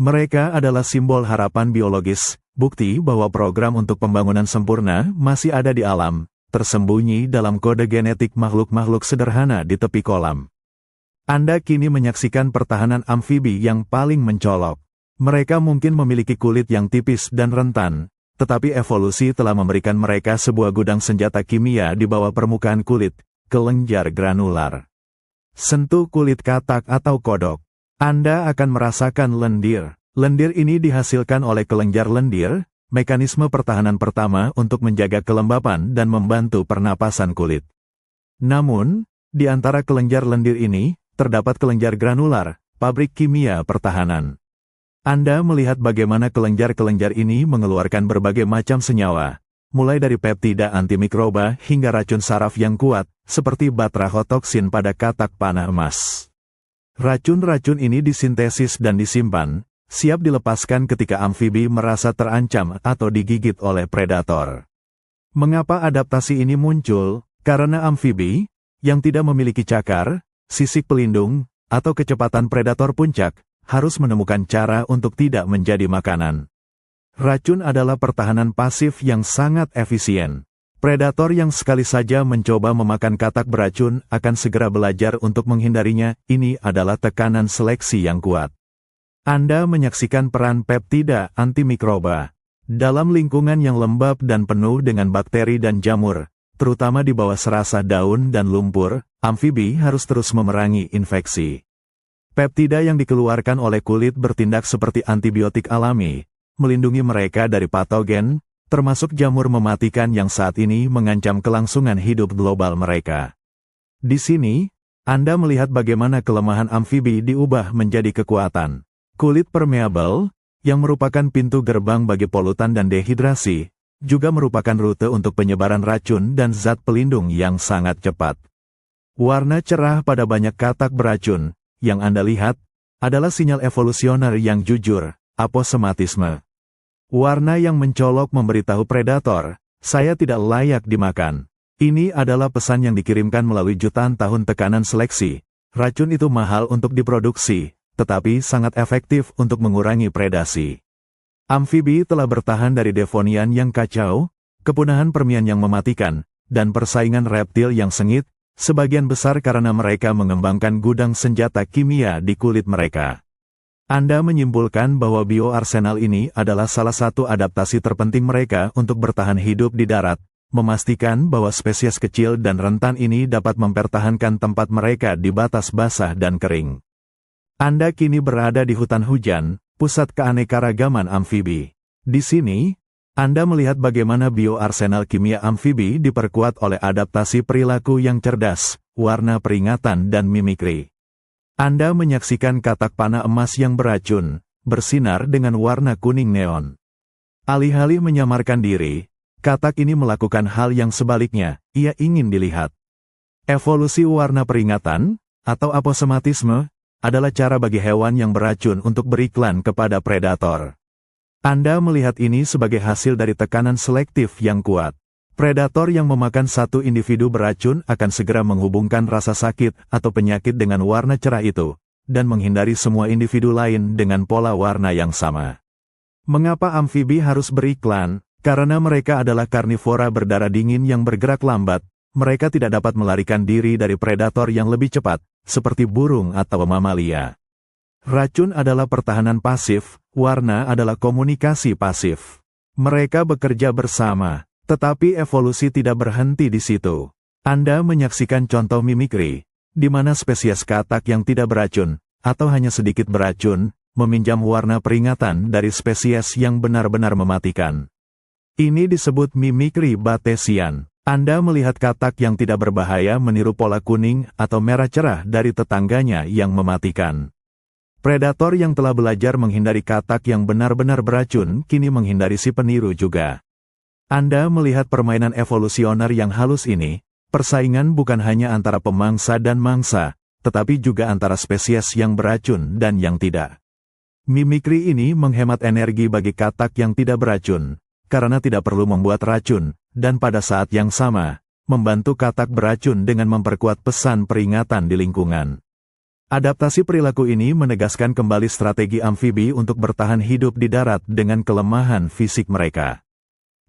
Mereka adalah simbol harapan biologis, bukti bahwa program untuk pembangunan sempurna masih ada di alam, tersembunyi dalam kode genetik makhluk-makhluk sederhana di tepi kolam. Anda kini menyaksikan pertahanan amfibi yang paling mencolok. Mereka mungkin memiliki kulit yang tipis dan rentan, tetapi evolusi telah memberikan mereka sebuah gudang senjata kimia di bawah permukaan kulit, kelenjar granular. Sentuh kulit katak atau kodok. Anda akan merasakan lendir. Lendir ini dihasilkan oleh kelenjar lendir, mekanisme pertahanan pertama untuk menjaga kelembapan dan membantu pernapasan kulit. Namun, di antara kelenjar lendir ini, terdapat kelenjar granular, pabrik kimia pertahanan. Anda melihat bagaimana kelenjar-kelenjar ini mengeluarkan berbagai macam senyawa, mulai dari peptida antimikroba hingga racun saraf yang kuat, seperti batrachotoksin pada katak panah emas. Racun-racun ini disintesis dan disimpan, siap dilepaskan ketika amfibi merasa terancam atau digigit oleh predator. Mengapa adaptasi ini muncul? Karena amfibi, yang tidak memiliki cakar, sisik pelindung, atau kecepatan predator puncak, harus menemukan cara untuk tidak menjadi makanan. Racun adalah pertahanan pasif yang sangat efisien. Predator yang sekali saja mencoba memakan katak beracun akan segera belajar untuk menghindarinya. Ini adalah tekanan seleksi yang kuat. Anda menyaksikan peran peptida antimikroba. Dalam lingkungan yang lembab dan penuh dengan bakteri dan jamur, terutama di bawah serasa daun dan lumpur, amfibi harus terus memerangi infeksi. Peptida yang dikeluarkan oleh kulit bertindak seperti antibiotik alami, melindungi mereka dari patogen, termasuk jamur mematikan yang saat ini mengancam kelangsungan hidup global mereka. Di sini, Anda melihat bagaimana kelemahan amfibi diubah menjadi kekuatan. Kulit permeabel, yang merupakan pintu gerbang bagi polutan dan dehidrasi, juga merupakan rute untuk penyebaran racun dan zat pelindung yang sangat cepat. Warna cerah pada banyak katak beracun, yang Anda lihat, adalah sinyal evolusioner yang jujur, aposematisme. Warna yang mencolok memberitahu predator, saya tidak layak dimakan. Ini adalah pesan yang dikirimkan melalui jutaan tahun tekanan seleksi. Racun itu mahal untuk diproduksi, tetapi sangat efektif untuk mengurangi predasi. Amfibi telah bertahan dari Devonian yang kacau, kepunahan Permian yang mematikan, dan persaingan reptil yang sengit, sebagian besar karena mereka mengembangkan gudang senjata kimia di kulit mereka. Anda menyimpulkan bahwa bioarsenal ini adalah salah satu adaptasi terpenting mereka untuk bertahan hidup di darat, memastikan bahwa spesies kecil dan rentan ini dapat mempertahankan tempat mereka di batas basah dan kering. Anda kini berada di hutan hujan, pusat keanekaragaman amfibi. Di sini, Anda melihat bagaimana bioarsenal kimia amfibi diperkuat oleh adaptasi perilaku yang cerdas, warna peringatan dan mimikri. Anda menyaksikan katak panah emas yang beracun, bersinar dengan warna kuning neon. Alih-alih menyamarkan diri, katak ini melakukan hal yang sebaliknya, ia ingin dilihat. Evolusi warna peringatan, atau aposematisme, adalah cara bagi hewan yang beracun untuk beriklan kepada predator. Anda melihat ini sebagai hasil dari tekanan selektif yang kuat. Predator yang memakan satu individu beracun akan segera menghubungkan rasa sakit atau penyakit dengan warna cerah itu, dan menghindari semua individu lain dengan pola warna yang sama. Mengapa amfibi harus beriklan? Karena mereka adalah karnivora berdarah dingin yang bergerak lambat, mereka tidak dapat melarikan diri dari predator yang lebih cepat, seperti burung atau mamalia. Racun adalah pertahanan pasif, warna adalah komunikasi pasif. Mereka bekerja bersama. Tetapi evolusi tidak berhenti di situ. Anda menyaksikan contoh mimikri, di mana spesies katak yang tidak beracun, atau hanya sedikit beracun, meminjam warna peringatan dari spesies yang benar-benar mematikan. Ini disebut mimikri batesian. Anda melihat katak yang tidak berbahaya meniru pola kuning atau merah cerah dari tetangganya yang mematikan. Predator yang telah belajar menghindari katak yang benar-benar beracun, kini menghindari si peniru juga. Anda melihat permainan evolusioner yang halus ini, persaingan bukan hanya antara pemangsa dan mangsa, tetapi juga antara spesies yang beracun dan yang tidak. Mimikri ini menghemat energi bagi katak yang tidak beracun, karena tidak perlu membuat racun, dan pada saat yang sama, membantu katak beracun dengan memperkuat pesan peringatan di lingkungan. Adaptasi perilaku ini menegaskan kembali strategi amfibi untuk bertahan hidup di darat dengan kelemahan fisik mereka.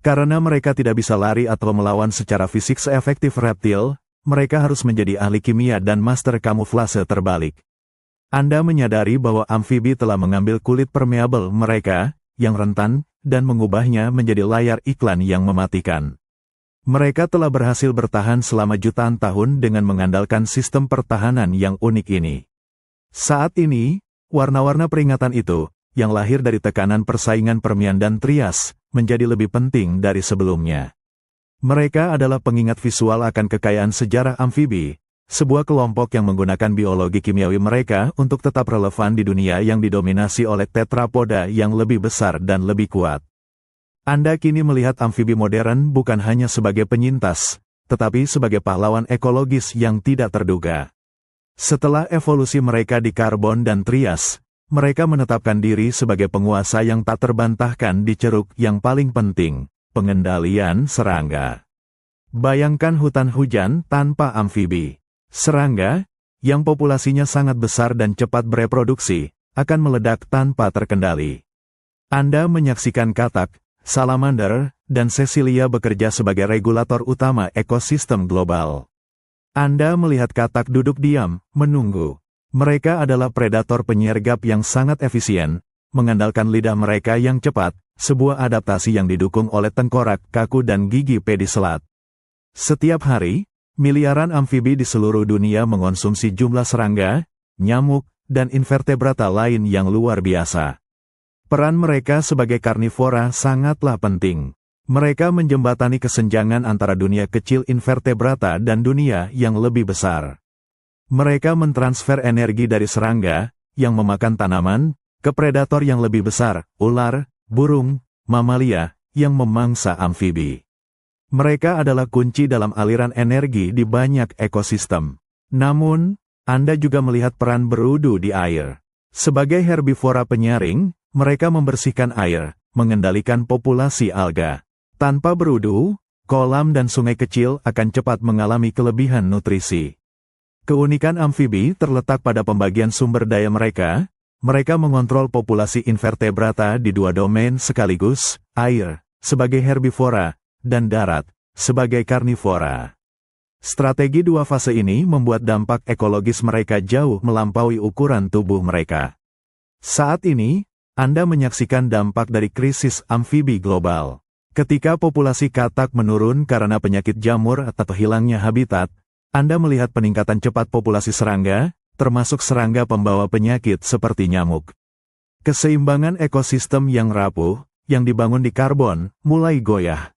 Karena mereka tidak bisa lari atau melawan secara fisik seefektif reptil, mereka harus menjadi ahli kimia dan master kamuflase terbalik. Anda menyadari bahwa amfibi telah mengambil kulit permeabel mereka, yang rentan, dan mengubahnya menjadi layar iklan yang mematikan. Mereka telah berhasil bertahan selama jutaan tahun dengan mengandalkan sistem pertahanan yang unik ini. Saat ini, warna-warna peringatan itu, yang lahir dari tekanan persaingan Permian dan Trias, menjadi lebih penting dari sebelumnya. Mereka adalah pengingat visual akan kekayaan sejarah amfibi, sebuah kelompok yang menggunakan biologi kimiawi mereka untuk tetap relevan di dunia yang didominasi oleh tetrapoda yang lebih besar dan lebih kuat. Anda kini melihat amfibi modern bukan hanya sebagai penyintas, tetapi sebagai pahlawan ekologis yang tidak terduga. Setelah evolusi mereka di karbon dan Trias, mereka menetapkan diri sebagai penguasa yang tak terbantahkan di ceruk yang paling penting, pengendalian serangga. Bayangkan hutan hujan tanpa amfibi. Serangga, yang populasinya sangat besar dan cepat bereproduksi, akan meledak tanpa terkendali. Anda menyaksikan katak, salamander, dan Cecilia bekerja sebagai regulator utama ekosistem global. Anda melihat katak duduk diam, menunggu. Mereka adalah predator penyergap yang sangat efisien, mengandalkan lidah mereka yang cepat, sebuah adaptasi yang didukung oleh tengkorak kaku dan gigi pediselat. Setiap hari, miliaran amfibi di seluruh dunia mengonsumsi jumlah serangga, nyamuk, dan invertebrata lain yang luar biasa. Peran mereka sebagai karnivora sangatlah penting. Mereka menjembatani kesenjangan antara dunia kecil invertebrata dan dunia yang lebih besar. Mereka mentransfer energi dari serangga, yang memakan tanaman, ke predator yang lebih besar, ular, burung, mamalia, yang memangsa amfibi. Mereka adalah kunci dalam aliran energi di banyak ekosistem. Namun, Anda juga melihat peran berudu di air. Sebagai herbivora penyaring, mereka membersihkan air, mengendalikan populasi alga. Tanpa berudu, kolam dan sungai kecil akan cepat mengalami kelebihan nutrisi. Keunikan amfibi terletak pada pembagian sumber daya mereka. Mereka mengontrol populasi invertebrata di dua domain sekaligus, air, sebagai herbivora, dan darat, sebagai karnivora. Strategi dua fase ini membuat dampak ekologis mereka jauh melampaui ukuran tubuh mereka. Saat ini, Anda menyaksikan dampak dari krisis amfibi global. Ketika populasi katak menurun karena penyakit jamur atau hilangnya habitat, Anda melihat peningkatan cepat populasi serangga, termasuk serangga pembawa penyakit seperti nyamuk. Keseimbangan ekosistem yang rapuh, yang dibangun di karbon, mulai goyah.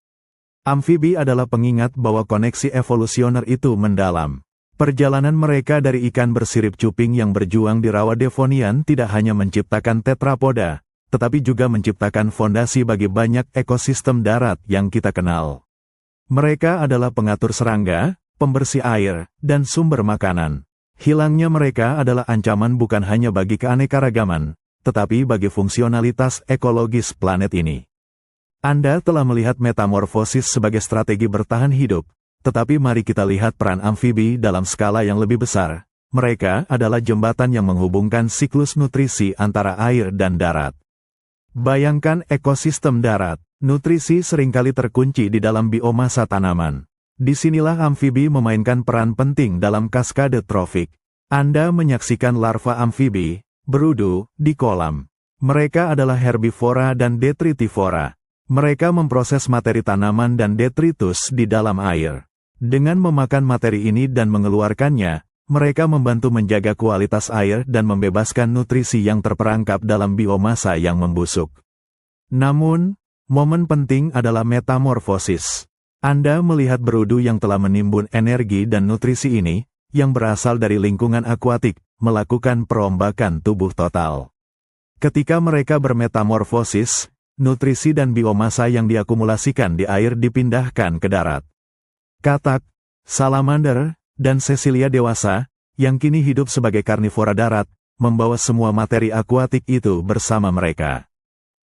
Amfibi adalah pengingat bahwa koneksi evolusioner itu mendalam. Perjalanan mereka dari ikan bersirip cuping yang berjuang di rawa Devonian tidak hanya menciptakan tetrapoda, tetapi juga menciptakan fondasi bagi banyak ekosistem darat yang kita kenal. Mereka adalah pengatur serangga, pembersih air, dan sumber makanan. Hilangnya mereka adalah ancaman bukan hanya bagi keanekaragaman, tetapi bagi fungsionalitas ekologis planet ini. Anda telah melihat metamorfosis sebagai strategi bertahan hidup, tetapi mari kita lihat peran amfibi dalam skala yang lebih besar. Mereka adalah jembatan yang menghubungkan siklus nutrisi antara air dan darat. Bayangkan ekosistem darat, nutrisi seringkali terkunci di dalam biomasa tanaman. Disinilah amfibi memainkan peran penting dalam kaskade trofik. Anda menyaksikan larva amfibi, berudu, di kolam. Mereka adalah herbivora dan detritivora. Mereka memproses materi tanaman dan detritus di dalam air. Dengan memakan materi ini dan mengeluarkannya, mereka membantu menjaga kualitas air dan membebaskan nutrisi yang terperangkap dalam biomasa yang membusuk. Namun, momen penting adalah metamorfosis. Anda melihat berudu yang telah menimbun energi dan nutrisi ini, yang berasal dari lingkungan akuatik, melakukan perombakan tubuh total. Ketika mereka bermetamorfosis, nutrisi dan biomasa yang diakumulasikan di air dipindahkan ke darat. Katak, salamander, dan Cecilia dewasa, yang kini hidup sebagai karnivora darat, membawa semua materi akuatik itu bersama mereka.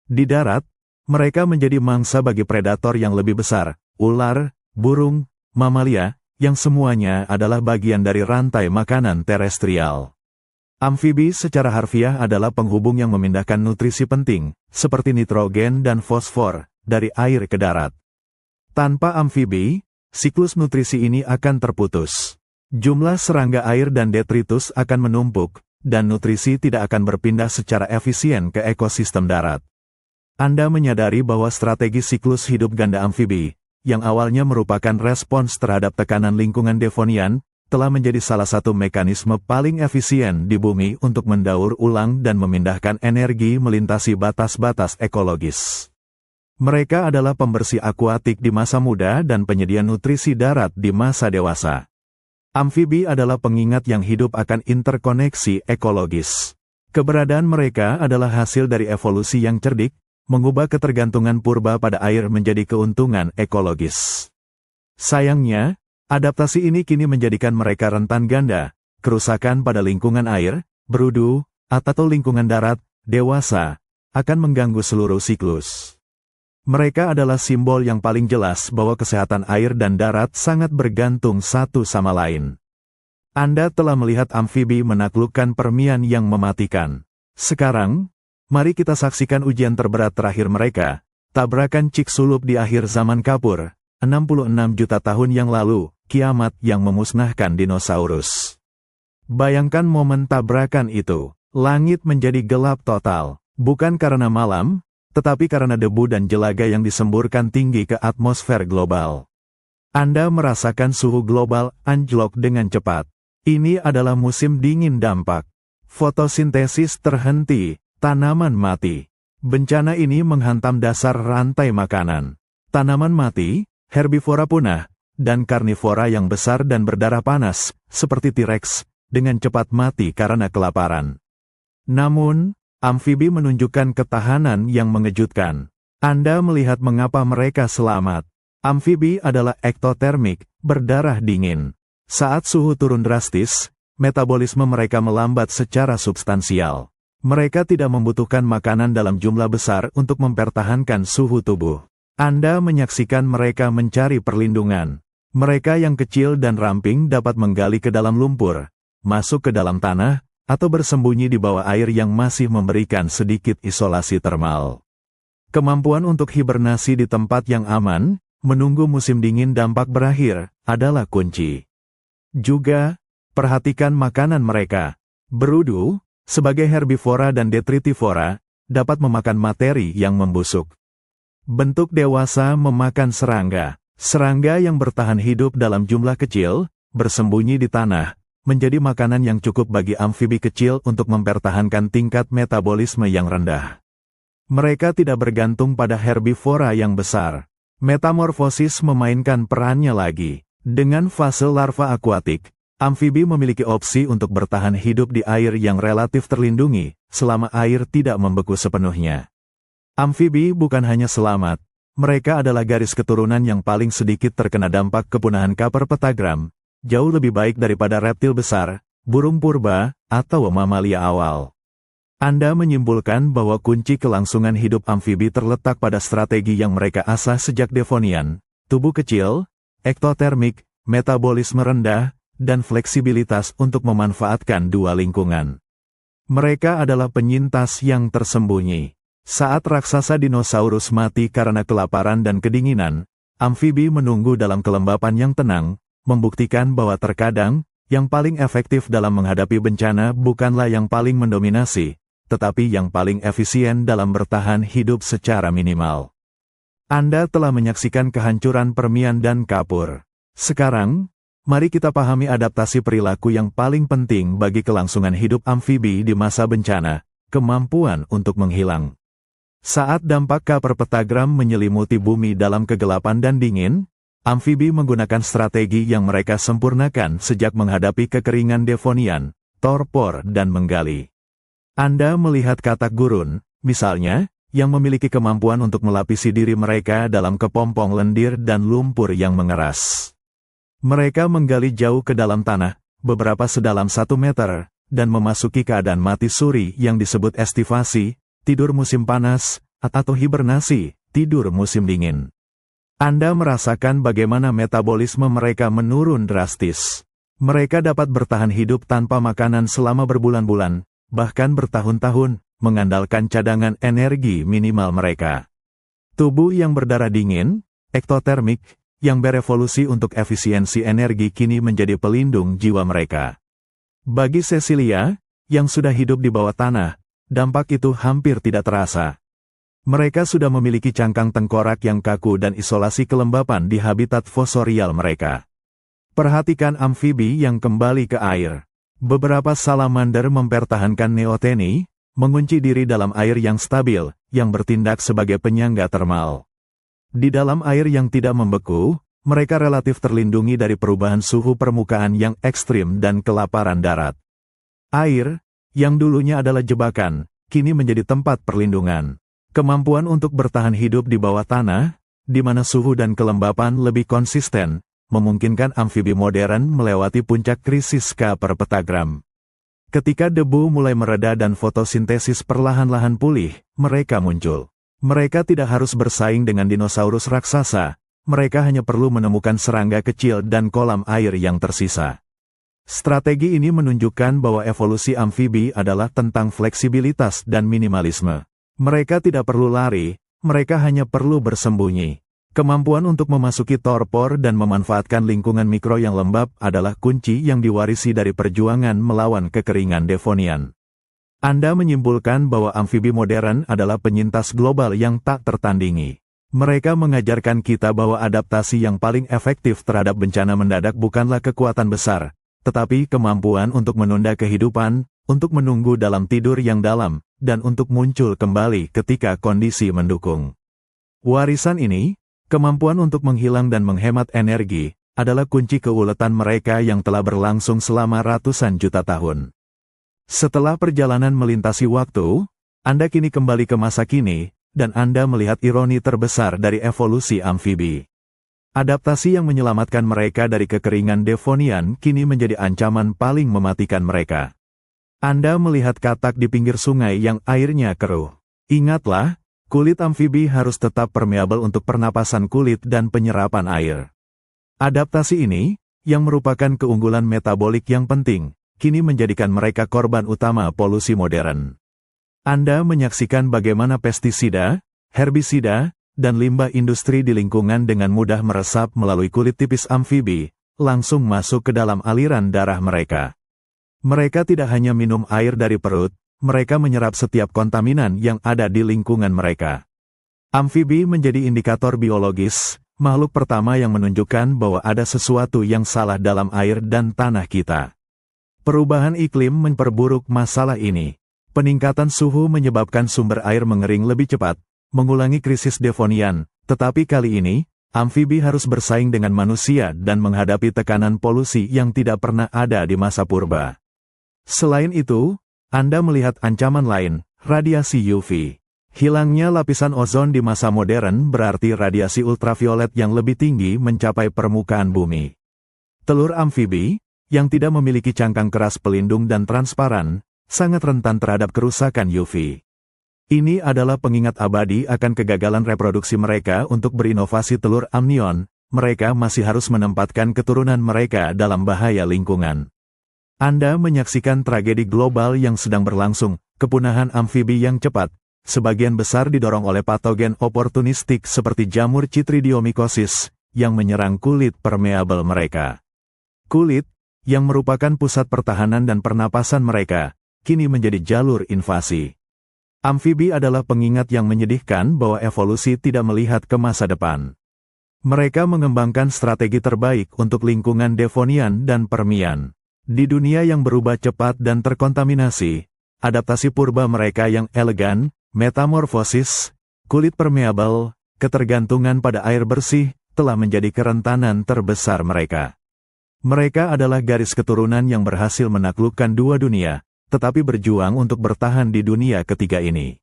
Di darat, mereka menjadi mangsa bagi predator yang lebih besar, ular, burung, mamalia, yang semuanya adalah bagian dari rantai makanan terestrial. Amfibi secara harfiah adalah penghubung yang memindahkan nutrisi penting, seperti nitrogen dan fosfor, dari air ke darat. Tanpa amfibi, siklus nutrisi ini akan terputus. Jumlah serangga air dan detritus akan menumpuk, dan nutrisi tidak akan berpindah secara efisien ke ekosistem darat. Anda menyadari bahwa strategi siklus hidup ganda amfibi, yang awalnya merupakan respons terhadap tekanan lingkungan Devonian, telah menjadi salah satu mekanisme paling efisien di bumi untuk mendaur ulang dan memindahkan energi melintasi batas-batas ekologis. Mereka adalah pembersih akuatik di masa muda dan penyedia nutrisi darat di masa dewasa. Amfibi adalah pengingat yang hidup akan interkoneksi ekologis. Keberadaan mereka adalah hasil dari evolusi yang cerdik, mengubah ketergantungan purba pada air menjadi keuntungan ekologis. Sayangnya, adaptasi ini kini menjadikan mereka rentan ganda, kerusakan pada lingkungan air, berudu, atau lingkungan darat, dewasa, akan mengganggu seluruh siklus. Mereka adalah simbol yang paling jelas bahwa kesehatan air dan darat sangat bergantung satu sama lain. Anda telah melihat amfibi menaklukkan permian yang mematikan. Sekarang, mari kita saksikan ujian terberat terakhir mereka, tabrakan Chicxulub di akhir zaman kapur, 66 juta tahun yang lalu, kiamat yang memusnahkan dinosaurus. Bayangkan momen tabrakan itu, langit menjadi gelap total, bukan karena malam, tetapi karena debu dan jelaga yang disemburkan tinggi ke atmosfer global. Anda merasakan suhu global anjlok dengan cepat. Ini adalah musim dingin dampak. Fotosintesis terhenti. Tanaman mati. Bencana ini menghantam dasar rantai makanan. Tanaman mati, herbivora punah, dan karnivora yang besar dan berdarah panas, seperti T-Rex, dengan cepat mati karena kelaparan. Namun, amfibi menunjukkan ketahanan yang mengejutkan. Anda melihat mengapa mereka selamat. Amfibi adalah ektotermik, berdarah dingin. Saat suhu turun drastis, metabolisme mereka melambat secara substansial. Mereka tidak membutuhkan makanan dalam jumlah besar untuk mempertahankan suhu tubuh. Anda menyaksikan mereka mencari perlindungan. Mereka yang kecil dan ramping dapat menggali ke dalam lumpur, masuk ke dalam tanah, atau bersembunyi di bawah air yang masih memberikan sedikit isolasi termal. Kemampuan untuk hibernasi di tempat yang aman, menunggu musim dingin dampak berakhir, adalah kunci. Juga, perhatikan makanan mereka. Berudu, sebagai herbivora dan detritivora, dapat memakan materi yang membusuk. Bentuk dewasa memakan serangga. Serangga yang bertahan hidup dalam jumlah kecil, bersembunyi di tanah, menjadi makanan yang cukup bagi amfibi kecil untuk mempertahankan tingkat metabolisme yang rendah. Mereka tidak bergantung pada herbivora yang besar. Metamorfosis memainkan perannya lagi. Dengan fase larva akuatik, amfibi memiliki opsi untuk bertahan hidup di air yang relatif terlindungi, selama air tidak membeku sepenuhnya. Amfibi bukan hanya selamat, mereka adalah garis keturunan yang paling sedikit terkena dampak kepunahan kapar petagram, jauh lebih baik daripada reptil besar, burung purba, atau mamalia awal. Anda menyimpulkan bahwa kunci kelangsungan hidup amfibi terletak pada strategi yang mereka asah sejak Devonian, tubuh kecil, ektotermik, metabolisme rendah, dan fleksibilitas untuk memanfaatkan dua lingkungan. Mereka adalah penyintas yang tersembunyi. Saat raksasa dinosaurus mati karena kelaparan dan kedinginan, amfibi menunggu dalam kelembapan yang tenang, membuktikan bahwa terkadang, yang paling efektif dalam menghadapi bencana bukanlah yang paling mendominasi, tetapi yang paling efisien dalam bertahan hidup secara minimal. Anda telah menyaksikan kehancuran permian dan kapur. Sekarang, mari kita pahami adaptasi perilaku yang paling penting bagi kelangsungan hidup amfibi di masa bencana, kemampuan untuk menghilang. Saat dampak kapar petagram menyelimuti bumi dalam kegelapan dan dingin, amfibi menggunakan strategi yang mereka sempurnakan sejak menghadapi kekeringan Devonian, torpor dan menggali. Anda melihat katak gurun, misalnya, yang memiliki kemampuan untuk melapisi diri mereka dalam kepompong lendir dan lumpur yang mengeras. Mereka menggali jauh ke dalam tanah, beberapa sedalam 1 meter, dan memasuki keadaan mati suri yang disebut estivasi, tidur musim panas, atau hibernasi, tidur musim dingin. Anda merasakan bagaimana metabolisme mereka menurun drastis. Mereka dapat bertahan hidup tanpa makanan selama berbulan-bulan, bahkan bertahun-tahun, mengandalkan cadangan energi minimal mereka. Tubuh yang berdarah dingin, ektotermik, yang berevolusi untuk efisiensi energi kini menjadi pelindung jiwa mereka. Bagi Cecilia, yang sudah hidup di bawah tanah, dampak itu hampir tidak terasa. Mereka sudah memiliki cangkang tengkorak yang kaku dan isolasi kelembapan di habitat fosorial mereka. Perhatikan amfibi yang kembali ke air. Beberapa salamander mempertahankan neoteni, mengunci diri dalam air yang stabil, yang bertindak sebagai penyangga termal. Di dalam air yang tidak membeku, mereka relatif terlindungi dari perubahan suhu permukaan yang ekstrim dan kelaparan darat. Air, yang dulunya adalah jebakan, kini menjadi tempat perlindungan. Kemampuan untuk bertahan hidup di bawah tanah, di mana suhu dan kelembapan lebih konsisten, memungkinkan amfibi modern melewati puncak krisis K per petagram. Ketika debu mulai mereda dan fotosintesis perlahan-lahan pulih, mereka muncul. Mereka tidak harus bersaing dengan dinosaurus raksasa, mereka hanya perlu menemukan serangga kecil dan kolam air yang tersisa. Strategi ini menunjukkan bahwa evolusi amfibi adalah tentang fleksibilitas dan minimalisme. Mereka tidak perlu lari, mereka hanya perlu bersembunyi. Kemampuan untuk memasuki torpor dan memanfaatkan lingkungan mikro yang lembab adalah kunci yang diwarisi dari perjuangan melawan kekeringan Devonian. Anda menyimpulkan bahwa amfibi modern adalah penyintas global yang tak tertandingi. Mereka mengajarkan kita bahwa adaptasi yang paling efektif terhadap bencana mendadak bukanlah kekuatan besar, tetapi kemampuan untuk menunda kehidupan, untuk menunggu dalam tidur yang dalam, dan untuk muncul kembali ketika kondisi mendukung. Warisan ini, kemampuan untuk menghilang dan menghemat energi, adalah kunci keuletan mereka yang telah berlangsung selama ratusan juta tahun. Setelah perjalanan melintasi waktu, Anda kini kembali ke masa kini, dan Anda melihat ironi terbesar dari evolusi amfibi. Adaptasi yang menyelamatkan mereka dari kekeringan Devonian kini menjadi ancaman paling mematikan mereka. Anda melihat katak di pinggir sungai yang airnya keruh. Ingatlah, kulit amfibi harus tetap permeabel untuk pernapasan kulit dan penyerapan air. Adaptasi ini, yang merupakan keunggulan metabolik yang penting, kini menjadikan mereka korban utama polusi modern. Anda menyaksikan bagaimana pestisida, herbisida, dan limbah industri di lingkungan dengan mudah meresap melalui kulit tipis amfibi, langsung masuk ke dalam aliran darah mereka. Mereka tidak hanya minum air dari perut, mereka menyerap setiap kontaminan yang ada di lingkungan mereka. Amfibi menjadi indikator biologis, makhluk pertama yang menunjukkan bahwa ada sesuatu yang salah dalam air dan tanah kita. Perubahan iklim memperburuk masalah ini. Peningkatan suhu menyebabkan sumber air mengering lebih cepat, mengulangi krisis Devonian, tetapi kali ini, amfibi harus bersaing dengan manusia dan menghadapi tekanan polusi yang tidak pernah ada di masa purba. Selain itu, Anda melihat ancaman lain, radiasi UV. Hilangnya lapisan ozon di masa modern berarti radiasi ultraviolet yang lebih tinggi mencapai permukaan bumi. Telur amfibi, yang tidak memiliki cangkang keras pelindung dan transparan, sangat rentan terhadap kerusakan UV. Ini adalah pengingat abadi akan kegagalan reproduksi mereka untuk berinovasi telur amnion, mereka masih harus menempatkan keturunan mereka dalam bahaya lingkungan. Anda menyaksikan tragedi global yang sedang berlangsung, kepunahan amfibi yang cepat, sebagian besar didorong oleh patogen oportunistik seperti jamur Chytridiomycosis, yang menyerang kulit permeabel mereka. Kulit, yang merupakan pusat pertahanan dan pernapasan mereka, kini menjadi jalur invasi. Amfibi adalah pengingat yang menyedihkan bahwa evolusi tidak melihat ke masa depan. Mereka mengembangkan strategi terbaik untuk lingkungan Devonian dan Permian. Di dunia yang berubah cepat dan terkontaminasi, adaptasi purba mereka yang elegan, metamorfosis, kulit permeabel, ketergantungan pada air bersih, telah menjadi kerentanan terbesar mereka. Mereka adalah garis keturunan yang berhasil menaklukkan dua dunia, tetapi berjuang untuk bertahan di dunia ketiga ini.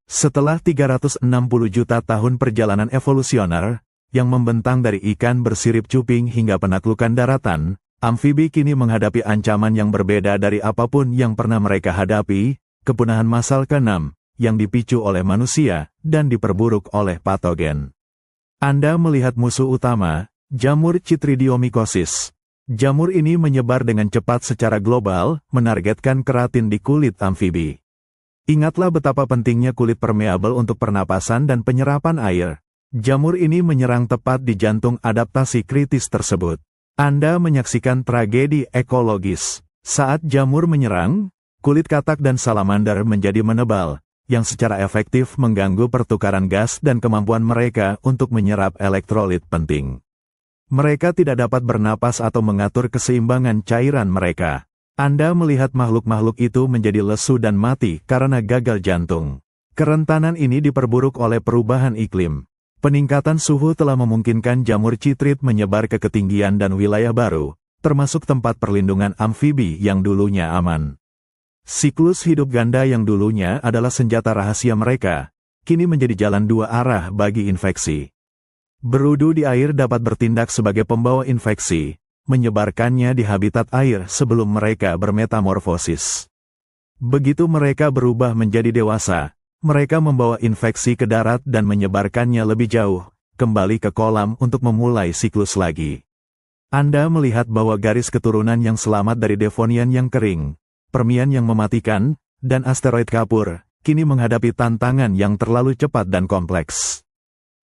Setelah 360 juta tahun perjalanan evolusioner, yang membentang dari ikan bersirip cuping hingga penaklukan daratan, amfibi kini menghadapi ancaman yang berbeda dari apapun yang pernah mereka hadapi, kepunahan massal ke-6, yang dipicu oleh manusia, dan diperburuk oleh patogen. Anda melihat musuh utama, jamur Chytridiomycosis. Jamur ini menyebar dengan cepat secara global, menargetkan keratin di kulit amfibi. Ingatlah betapa pentingnya kulit permeabel untuk pernapasan dan penyerapan air. Jamur ini menyerang tepat di jantung adaptasi kritis tersebut. Anda menyaksikan tragedi ekologis. Saat jamur menyerang, kulit katak dan salamander menjadi menebal, yang secara efektif mengganggu pertukaran gas dan kemampuan mereka untuk menyerap elektrolit penting. Mereka tidak dapat bernapas atau mengatur keseimbangan cairan mereka. Anda melihat makhluk-makhluk itu menjadi lesu dan mati karena gagal jantung. Kerentanan ini diperburuk oleh perubahan iklim. Peningkatan suhu telah memungkinkan jamur citrit menyebar ke ketinggian dan wilayah baru, termasuk tempat perlindungan amfibi yang dulunya aman. Siklus hidup ganda yang dulunya adalah senjata rahasia mereka, kini menjadi jalan dua arah bagi infeksi. Berudu di air dapat bertindak sebagai pembawa infeksi, menyebarkannya di habitat air sebelum mereka bermetamorfosis. Begitu mereka berubah menjadi dewasa, mereka membawa infeksi ke darat dan menyebarkannya lebih jauh, kembali ke kolam untuk memulai siklus lagi. Anda melihat bahwa garis keturunan yang selamat dari Devonian yang kering, Permian yang mematikan, dan asteroid kapur, kini menghadapi tantangan yang terlalu cepat dan kompleks.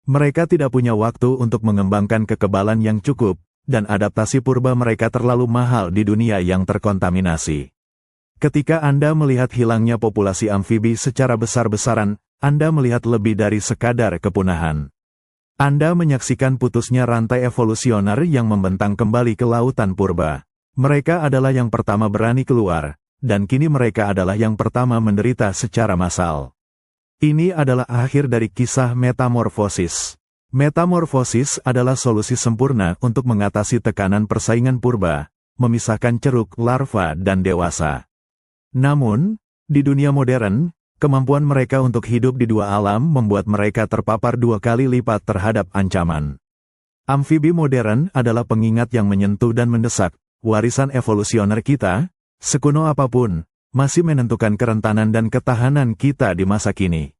Mereka tidak punya waktu untuk mengembangkan kekebalan yang cukup, dan adaptasi purba mereka terlalu mahal di dunia yang terkontaminasi. Ketika Anda melihat hilangnya populasi amfibi secara besar-besaran, Anda melihat lebih dari sekadar kepunahan. Anda menyaksikan putusnya rantai evolusioner yang membentang kembali ke lautan purba. Mereka adalah yang pertama berani keluar, dan kini mereka adalah yang pertama menderita secara massal. Ini adalah akhir dari kisah metamorfosis. Metamorfosis adalah solusi sempurna untuk mengatasi tekanan persaingan purba, memisahkan ceruk, larva, dan dewasa. Namun, di dunia modern, kemampuan mereka untuk hidup di dua alam membuat mereka terpapar 2 kali lipat terhadap ancaman. Amfibi modern adalah pengingat yang menyentuh dan mendesak, warisan evolusioner kita, sekuno apapun, masih menentukan kerentanan dan ketahanan kita di masa kini.